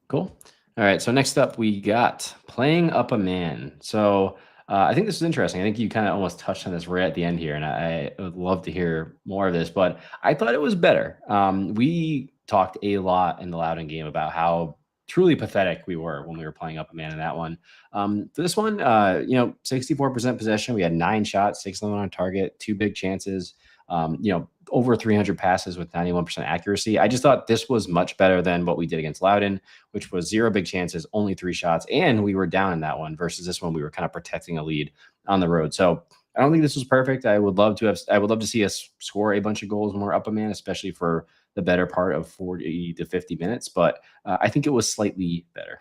Cool. All right, so next up we got playing up a man. So I think this is interesting. I think you kind of almost touched on this right at the end here, and I would love to hear more of this, but I thought it was better. We talked a lot in the Loudoun game about how truly pathetic we were when we were playing up a man in that one. For this one, 64% possession. We had 9 shots, 6 of them on target, 2 big chances, over 300 passes with 91% accuracy. I just thought this was much better than what we did against Loudoun, which was 0 big chances, only 3 shots. And we were down in that one versus this one. We were kind of protecting a lead on the road. So I don't think this was perfect. I would love to see us score a bunch of goals when we're up a man, especially for the better part of 40 to 50 minutes. But I think it was slightly better.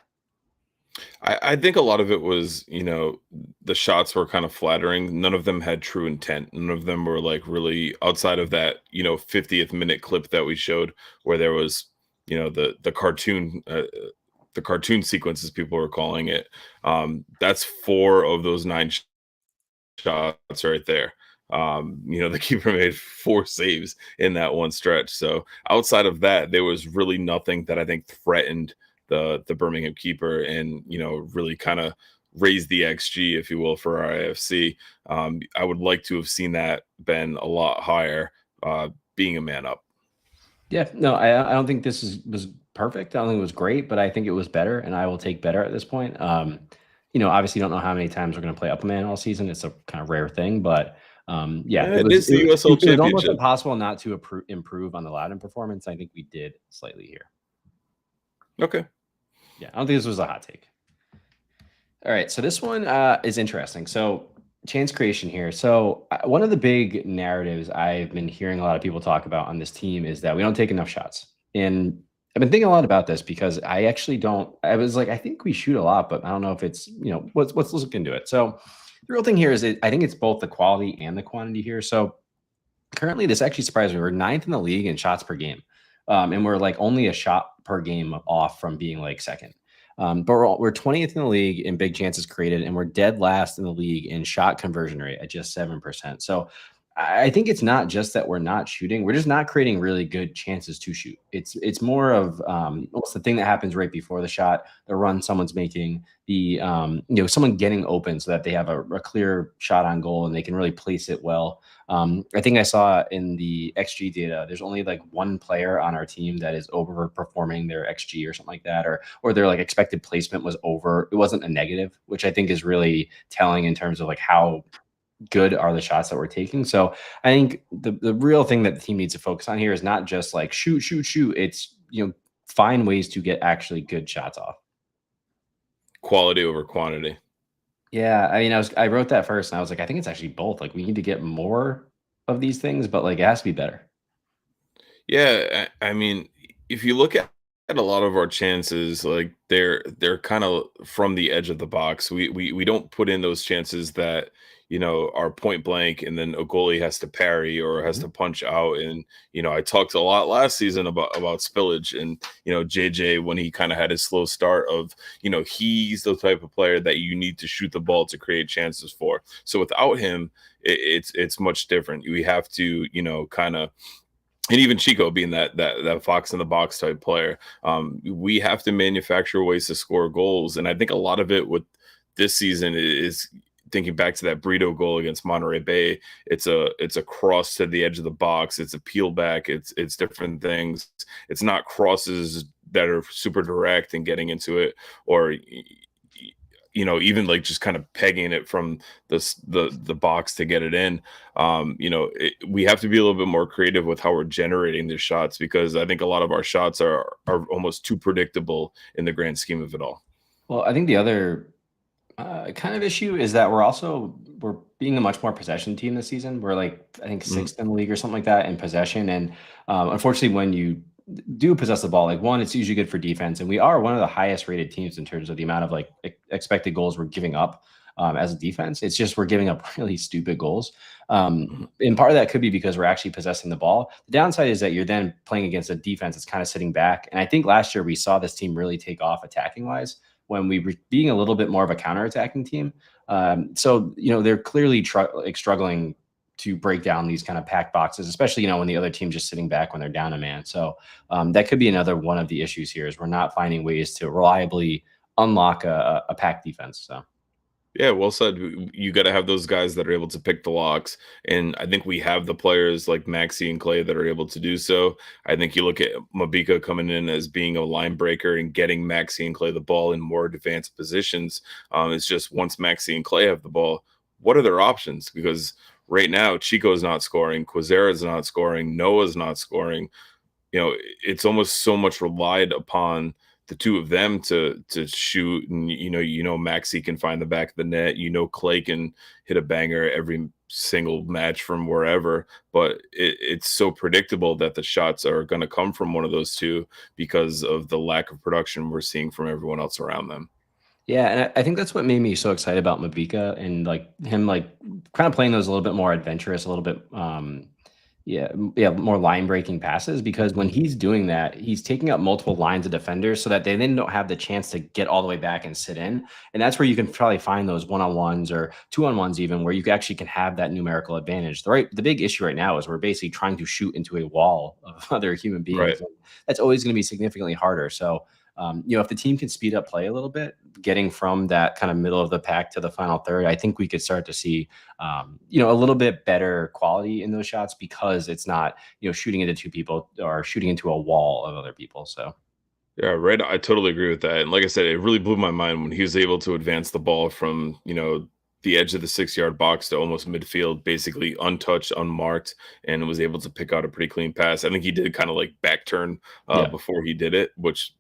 I think a lot of it was, the shots were kind of flattering. None of them had true intent. None of them were like really outside of that, 50th minute clip that we showed where there was, the cartoon sequences people were calling it. That's 4 of those 9 shots right there. The keeper made 4 saves in that one stretch. So outside of that, there was really nothing that I think threatened the Birmingham keeper and really kind of raise the XG, if you will, for our RIFC. I would like to have seen that been a lot higher, being a man up. Yeah, no, I don't think this was perfect. I don't think it was great, but I think it was better, and I will take better at this point. Obviously, don't know how many times we're going to play up a man all season. It's a kind of rare thing, but it is the USL Championship. It was almost impossible not to improve on the Loudoun performance. I think we did slightly here. Okay. Yeah, I don't think this was a hot take. All right, so this one is interesting. So chance creation here. So one of the big narratives I've been hearing a lot of people talk about on this team is that we don't take enough shots. And I've been thinking a lot about this because I actually don't. I was like, I think we shoot a lot, but I don't know if it's, let's look into it. So the real thing here is I think it's both the quality and the quantity here. So currently, this actually surprised me. We're 9th in the league in shots per game. And we're like only a shot per game off from being like second. But we're 20th in the league in big chances created, and we're dead last in the league in shot conversion rate at just 7%. So I think it's not just that we're not shooting; we're just not creating really good chances to shoot. It's more of what's the thing that happens right before the shot, the run someone's making, the someone getting open so that they have a clear shot on goal and they can really place it well. I think I saw in the XG data, there's only like one player on our team that is overperforming their XG or something like that, or their like expected placement was over. It wasn't a negative, which I think is really telling in terms of like how good are the shots that we're taking. So I think the real thing that the team needs to focus on here is not just like shoot. It's, find ways to get actually good shots off. Quality over quantity. Yeah, I mean, I wrote that first, and I was like, I think it's actually both. Like, we need to get more of these things, but like, it has to be better. Yeah, I mean, if you look at a lot of our chances, like they're kind of from the edge of the box. We don't put in those chances that are point blank, and then a goalie has to parry or has to punch out. And I talked a lot last season about spillage, and JJ, when he kind of had his slow start of he's the type of player that you need to shoot the ball to create chances for. So without him, it's much different. We have to kind of. And even Chico being that fox in the box type player, we have to manufacture ways to score goals. And I think a lot of it with this season is thinking back to that Brito goal against Monterey Bay. It's a cross to the edge of the box. It's a peel back. It's different things. It's not crosses that are super direct and getting into it, or even like just kind of pegging it from the box to get it in. We have to be a little bit more creative with how we're generating the shots, because I think a lot of our shots are almost too predictable in the grand scheme of it all. Well, I think the other kind of issue is that we're being a much more possession team this season. We're like, I think, sixth in the league or something like that in possession. And unfortunately, when you do possess the ball, like, one, it's usually good for defense, and we are one of the highest rated teams in terms of the amount of like expected goals we're giving up as a defense. It's just we're giving up really stupid goals, and part of that could be because we're actually possessing the ball. The downside is that you're then playing against a defense that's kind of sitting back, and I think last year we saw this team really take off attacking wise when we were being a little bit more of a counter-attacking team. So they're clearly struggling to break down these kind of packed boxes, especially, when the other team's just sitting back when they're down a man. So that could be another one of the issues here, is we're not finding ways to reliably unlock a packed defense. So. Yeah, well said. You got to have those guys that are able to pick the locks. And I think we have the players like Maxi and Clay that are able to do so. I think you look at Mabika coming in as being a line breaker and getting Maxi and Clay the ball in more advanced positions. It's just once Maxi and Clay have the ball, what are their options? Because right now, Chico's not scoring, Quazera's not scoring, Noah's not scoring. It's almost so much relied upon the two of them to shoot, and Maxi can find the back of the net. Clay can hit a banger every single match from wherever, but it's so predictable that the shots are going to come from one of those two because of the lack of production we're seeing from everyone else around them. Yeah, and I think that's what made me so excited about Mabika, and like him, like kind of playing those a little bit more adventurous, a little bit more line breaking passes, because when he's doing that, he's taking up multiple lines of defenders so that they then don't have the chance to get all the way back and sit in. And that's where you can probably find those one-on-ones or two-on-ones even, where you actually can have that numerical advantage. The big issue right now is we're basically trying to shoot into a wall of other human beings. Right. That's always going to be significantly harder. So if the team can speed up play a little bit, getting from that kind of middle of the pack to the final third, I think we could start to see, a little bit better quality in those shots, because it's not, shooting into two people or shooting into a wall of other people. So. Yeah, right. I totally agree with that. And like I said, it really blew my mind when he was able to advance the ball from, the edge of the 6-yard box to almost midfield, basically untouched, unmarked, and was able to pick out a pretty clean pass. I think he did kind of like back turn before he did it, which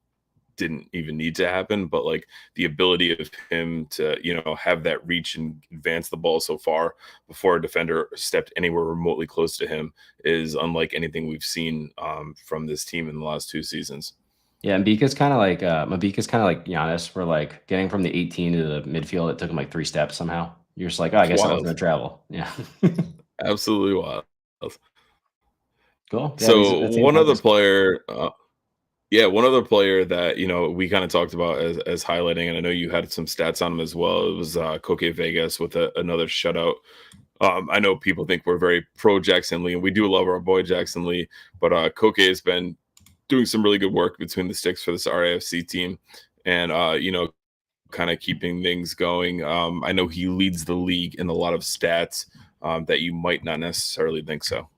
didn't even need to happen, but like the ability of him to have that reach and advance the ball so far before a defender stepped anywhere remotely close to him is unlike anything we've seen from this team in the last 2 seasons. Yeah, and Mabika's kind of like Giannis, where like getting from the 18 to the midfield, it took him like 3 steps somehow. You're just like, oh, I guess I was going to travel. Yeah. Absolutely wild. Cool. Yeah, So one other player Yeah, one other player that we kind of talked about as highlighting, and I know you had some stats on him as well. It was Koke Vegas with another shutout. I know people think we're very pro Jackson Lee, and we do love our boy Jackson Lee, but Koke has been doing some really good work between the sticks for this RAFC team, and kind of keeping things going. I know he leads the league in a lot of stats that you might not necessarily think so.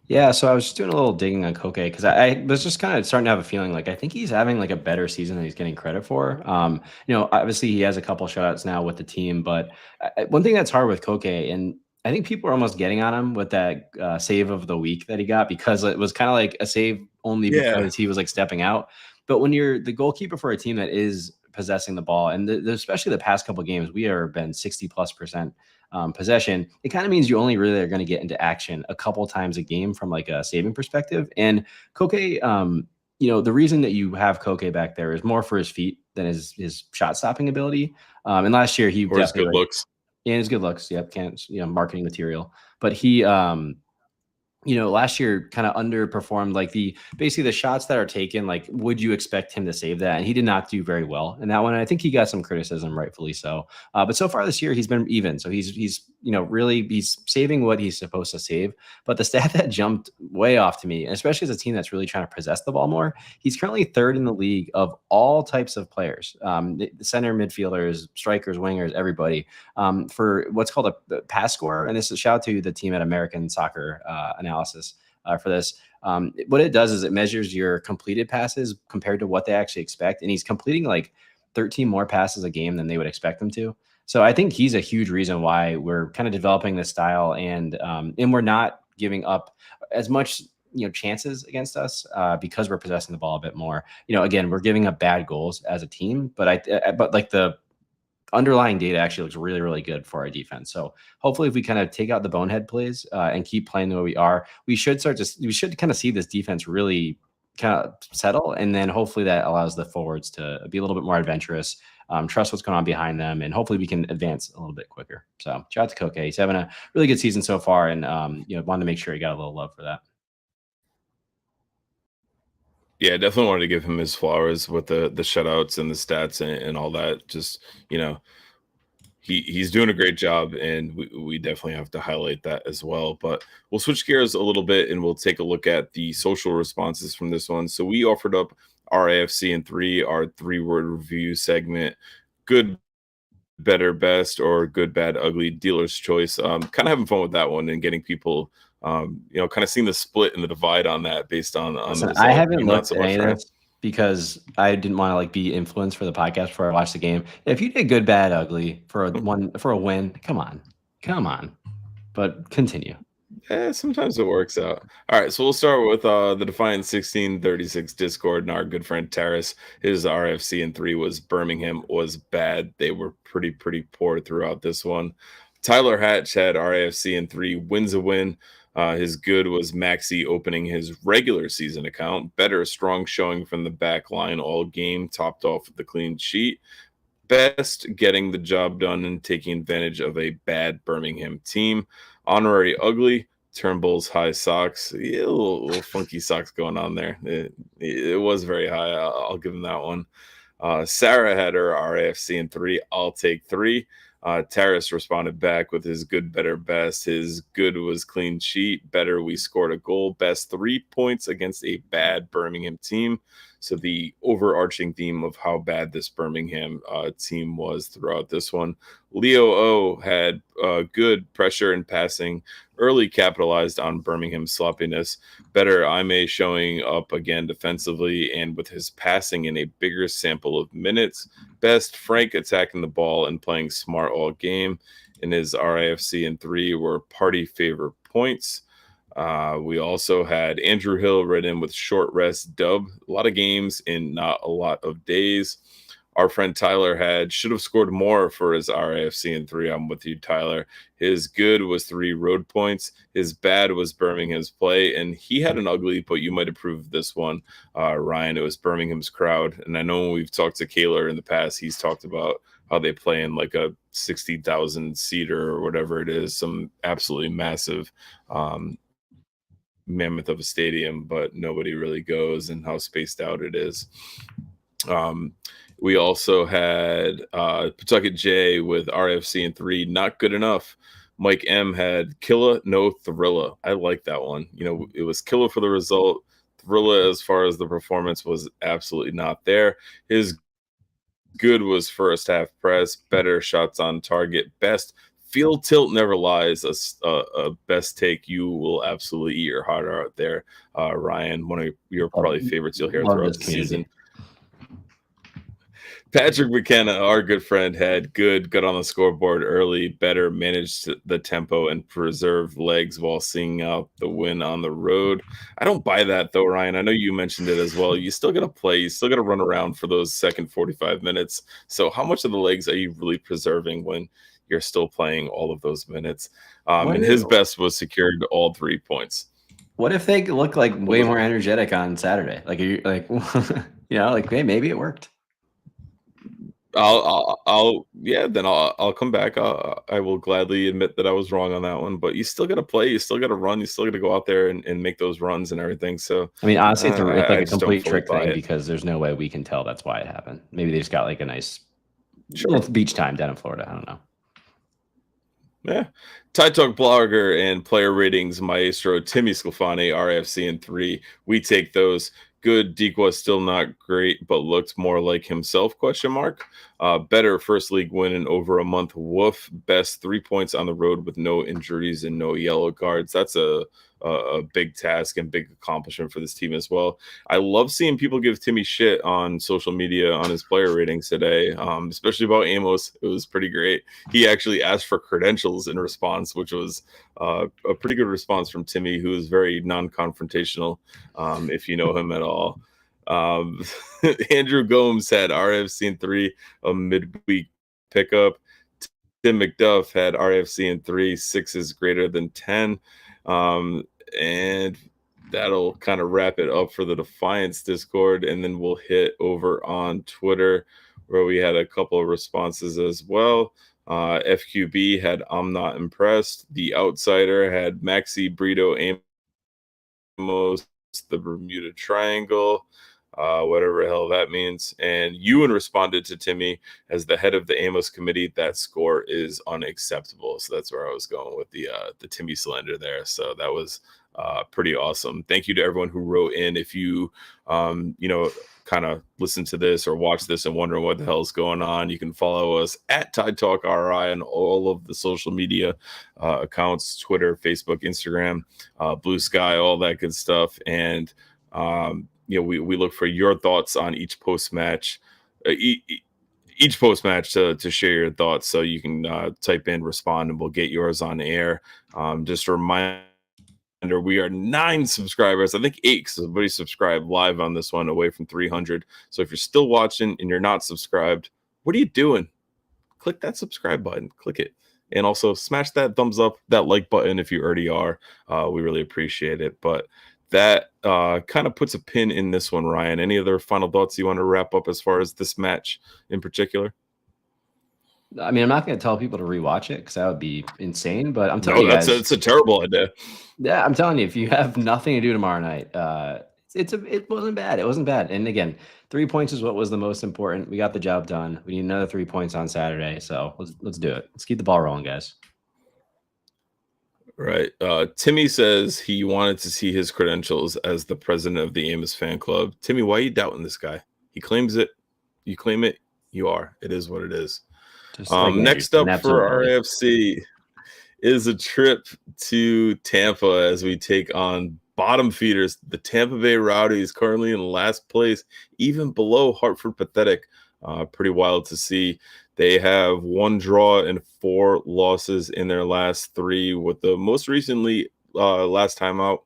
Yeah, so I was just doing a little digging on Koke because I was just kind of starting to have a feeling like I think he's having like a better season than he's getting credit for. Obviously he has a couple shutouts now with the team, but one thing that's hard with Koke, and I think people are almost getting on him with that save of the week that he got because it was kind of like a save only Yeah. because he was like stepping out. But when you're the goalkeeper for a team that is possessing the ball, and especially the past couple of games, we have been 60+% possession, it kind of means you only really are going to get into action a couple times a game from like a saving perspective. And Koke, the reason that you have Koke back there is more for his feet than his shot stopping ability. And last year he Or his definitely good looks. and his good looks. Yep, can't marketing material, but he last year kind of underperformed, like basically the shots that are taken, like, would you expect him to save that? And he did not do very well in that one. I think he got some criticism, rightfully so. But so far this year, he's been even. So he's really, he's saving what he's supposed to save. But the stat that jumped way off to me, and especially as a team that's really trying to possess the ball more, he's currently third in the league of all types of players, the center, midfielders, strikers, wingers, everybody, for what's called a pass score. And this is a shout out to the team at American Soccer Analysis for this. What it does is it measures your completed passes compared to what they actually expect. And he's completing like 13 more passes a game than they would expect him to. So I think he's a huge reason why we're kind of developing this style, and we're not giving up as much chances against us because we're possessing the ball a bit more. Again, we're giving up bad goals as a team, but like the underlying data actually looks really, really good for our defense. So hopefully if we kind of take out the bonehead plays and keep playing the way we are, we should kind of see this defense really kind of settle. And then hopefully that allows the forwards to be a little bit more adventurous, trust what's going on behind them, and hopefully we can advance a little bit quicker. So shout out to Koke. He's having a really good season so far, and wanted to make sure he got a little love for that. Yeah, definitely wanted to give him his flowers with the shutouts and the stats and all that. Just he's doing a great job, and we definitely have to highlight that as well. But we'll switch gears a little bit, and we'll take a look at the social responses from this one. So we offered up our AFC in 3, our 3-word review segment: good, better, best, or good, bad, ugly, dealer's choice. Kind of having fun with that one and getting people kind of seeing the split and the divide on that based on Listen, the result. I haven't Not looked so at much, any of right? this because I didn't want to like be influenced for the podcast before I watched the game. If you did good, bad, ugly for a win, come on. But continue. Sometimes it works out. All right, so we'll start with the Defiant 1636 Discord and our good friend Terrace. His RFC in 3 was Birmingham was bad. They were pretty poor throughout this one. Tyler Hatch had RAFC in 3 wins a win. His good was Maxi opening his regular season account. Better, strong showing from the back line all game, topped off with the clean sheet. Best, getting the job done and taking advantage of a bad Birmingham team. Honorary ugly, Turnbull's high socks. Yeah, a little funky socks going on there. It was very high. I'll give him that one. Sarah had her RAFC in 3. I'll take 3. Terrace responded back with his good, better, best. His good was clean sheet. Better, we scored a goal. Best, 3 points against a bad Birmingham team. So the overarching theme of how bad this Birmingham team was throughout this one. Leo O had good pressure and passing, early capitalized on Birmingham's sloppiness. Better, Ime showing up again defensively and with his passing in a bigger sample of minutes. Best, Frank attacking the ball and playing smart all game. In his RIFC in 3 were party favorite points. We also had Andrew Hill right in with short rest dub. A lot of games in not a lot of days. Our friend Tyler should have scored more for his RAFC in 3. I'm with you, Tyler. His good was 3 road points. His bad was Birmingham's play. And he had an ugly, but you might approve this one, Ryan. It was Birmingham's crowd. And I know when we've talked to Kaler in the past, he's talked about how they play in like a 60,000 seater or whatever it is, some absolutely massive mammoth of a stadium, but nobody really goes, and how spaced out it is. We also had Pawtucket J with RIFC in 3, not good enough. Mike M had Killa, no Thrilla. I like that one. It was Killa for the result. Thrilla, as far as the performance, was absolutely not there. His good was first half press, better shots on target, best field tilt never lies. A best take you will absolutely eat your heart out there, Ryan. One of your probably favorites you'll hear throughout the season. Patrick McKenna, our good friend, had got on the scoreboard early, better managed the tempo and preserved legs while seeing out the win on the road. I don't buy that though, Ryan. I know you mentioned it as well. You still got to play. You still got to run around for those second 45 minutes. So how much of the legs are you really preserving when you're still playing all of those minutes? And his best was secured all 3 points. What if they look like way more energetic on Saturday? Like, are you like, like, hey, maybe it worked. I'll come back. I will gladly admit that I was wrong on that one, but you still got to play. You still got to run. You still got to go out there and make those runs and everything. So, I mean, honestly, it's like a complete trick thing because there's no way we can tell that's why it happened. Maybe they just got like a nice beach time down in Florida. I don't know. Yeah. Tide Talk blogger and player ratings maestro Timmy Sclafani, RFC in 3. We take those. Good. Dequa still not great, but looked more like himself, ? Better first league win in over a month. Woof. Best 3 points on the road with no injuries and no yellow cards. That's a big task and big accomplishment for this team as well. I love seeing people give Timmy shit on social media on his player ratings today, especially about Amos. It was pretty great. He actually asked for credentials in response, which was a pretty good response from Timmy, who is very non-confrontational, if you know him at all. Andrew Gomes had RFC in 3, a midweek pickup. Tim McDuff had RFC in 3, 6 is greater than 10. And that'll kind of wrap it up for the Defiance Discord, and then we'll hit over on Twitter, where we had a couple of responses as well. FQB had I'm not impressed. The Outsider had Maxi, Brito, Amos, the Bermuda Triangle, whatever the hell that means. And Ewan responded to Timmy as the head of the Amos committee. That score is unacceptable. So that's where I was going with the Timmy slander there. So that was pretty awesome. Thank you to everyone who wrote in. If you kind of listen to this or watch this and wondering what the hell is going on, you can follow us at Tide Talk RI on all of the social media accounts: Twitter, Facebook, Instagram, Blue Sky, all that good stuff. And we look for your thoughts on each post-match, each post-match to share your thoughts. So you can type in, respond, and we'll get yours on air. Just a reminder, we are 9 subscribers, I think 8, because everybody subscribed live on this one, away from 300. So if you're still watching and you're not subscribed, what are you doing? Click that subscribe button. Click it. And also smash that thumbs up, that like button if you already are. We really appreciate it. But that kind of puts a pin in this one, Ryan. Any other final thoughts you want to wrap up as far as this match in particular? I mean, I'm not going to tell people to rewatch it because that would be insane. But I'm telling you guys, it's a terrible idea. Yeah, I'm telling you, if you have nothing to do tomorrow night, it wasn't bad. It wasn't bad. And again, 3 points is what was the most important. We got the job done. We need another 3 points on Saturday. So let's do it. Let's keep the ball rolling, guys. Right. Timmy says he wanted to see his credentials as the president of the Amos fan club. Timmy, why are you doubting this guy? He claims it. You claim it. You are. It is what it is. Next up for RFC is a trip to Tampa as we take on bottom feeders. The Tampa Bay Rowdies currently in last place, even below Hartford Pathetic. Pretty wild to see. They have 1 draw and 4 losses in their last 3, with the most recently last time out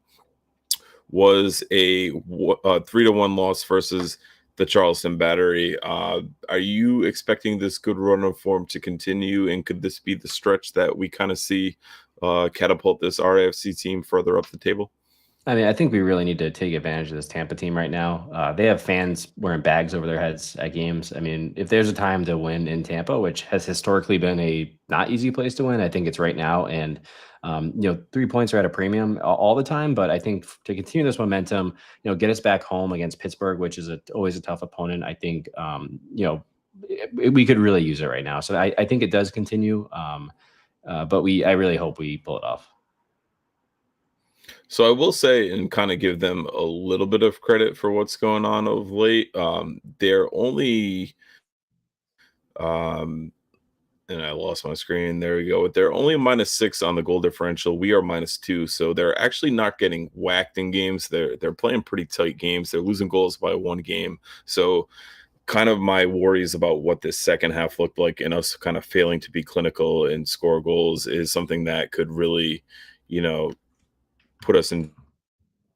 was a 3-1 loss versus the Charleston Battery. Are you expecting this good run of form to continue, and could this be the stretch that we kind of see catapult this RAFC team further up the table? I mean, I think we really need to take advantage of this Tampa team right now. They have fans wearing bags over their heads at games. I mean, if there's a time to win in Tampa, which has historically been a not easy place to win, I think it's right now. And 3 points are at a premium all the time. But I think to continue this momentum, get us back home against Pittsburgh, which is always a tough opponent. I think we could really use it right now. So I think it does continue. But I really hope we pull it off. So I will say and kind of give them a little bit of credit for what's going on of late. They're only and I lost my screen. There we go. They're only -6 on the goal differential. We are -2, so they're actually not getting whacked in games. They're playing pretty tight games. They're losing goals by 1 game. So kind of my worries about what this second half looked like and us kind of failing to be clinical and score goals is something that could really, put us in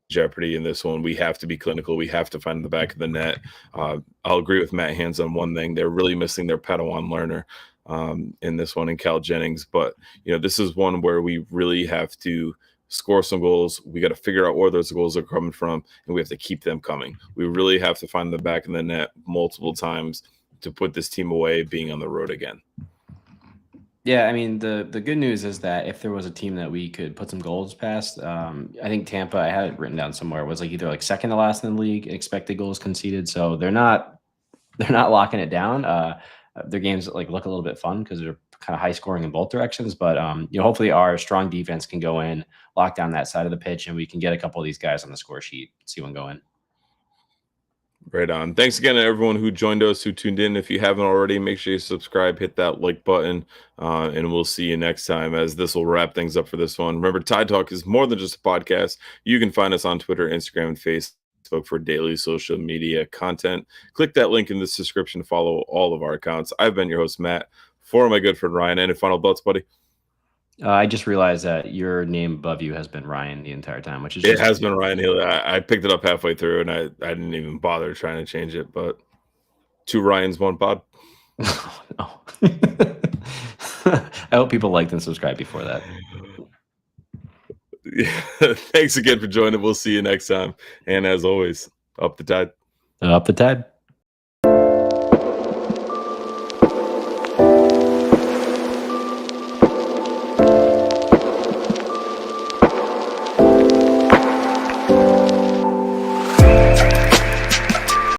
jeopardy in this one. We have to be clinical. We have to find the back of the net. I'll agree with Matt Hands on one thing. They're really missing their Padawan learner in this one in Cal Jennings. But, this is one where we really have to score some goals. We got to figure out where those goals are coming from, and we have to keep them coming. We really have to find the back of the net multiple times to put this team away being on the road again. Yeah, I mean, the good news is that if there was a team that we could put some goals past, I think Tampa, I had it written down somewhere, was either second to last in the league in expected goals conceded. So they're not locking it down. Their games look a little bit fun because they're kind of high scoring in both directions. But hopefully our strong defense can go in, lock down that side of the pitch, and we can get a couple of these guys on the score sheet, see one go in. Right on. Thanks again to everyone who joined us, who tuned in. If you haven't already, make sure you subscribe, hit that like button, and we'll see you next time as this will wrap things up for this one. Remember, Tide Talk is more than just a podcast. You can find us on Twitter, Instagram, and Facebook for daily social media content. Click that link in the description to follow all of our accounts. I've been your host, Matt, for my good friend Ryan. Any final thoughts, buddy? I just realized that your name above you has been Ryan the entire time, which is it has been Ryan Hill. I picked it up halfway through, and I didn't even bother trying to change it. But 2 Ryans, 1 pod. No. I hope people liked and subscribed before that. Yeah. Thanks again for joining. We'll see you next time. And as always, up the tide. Up the tide.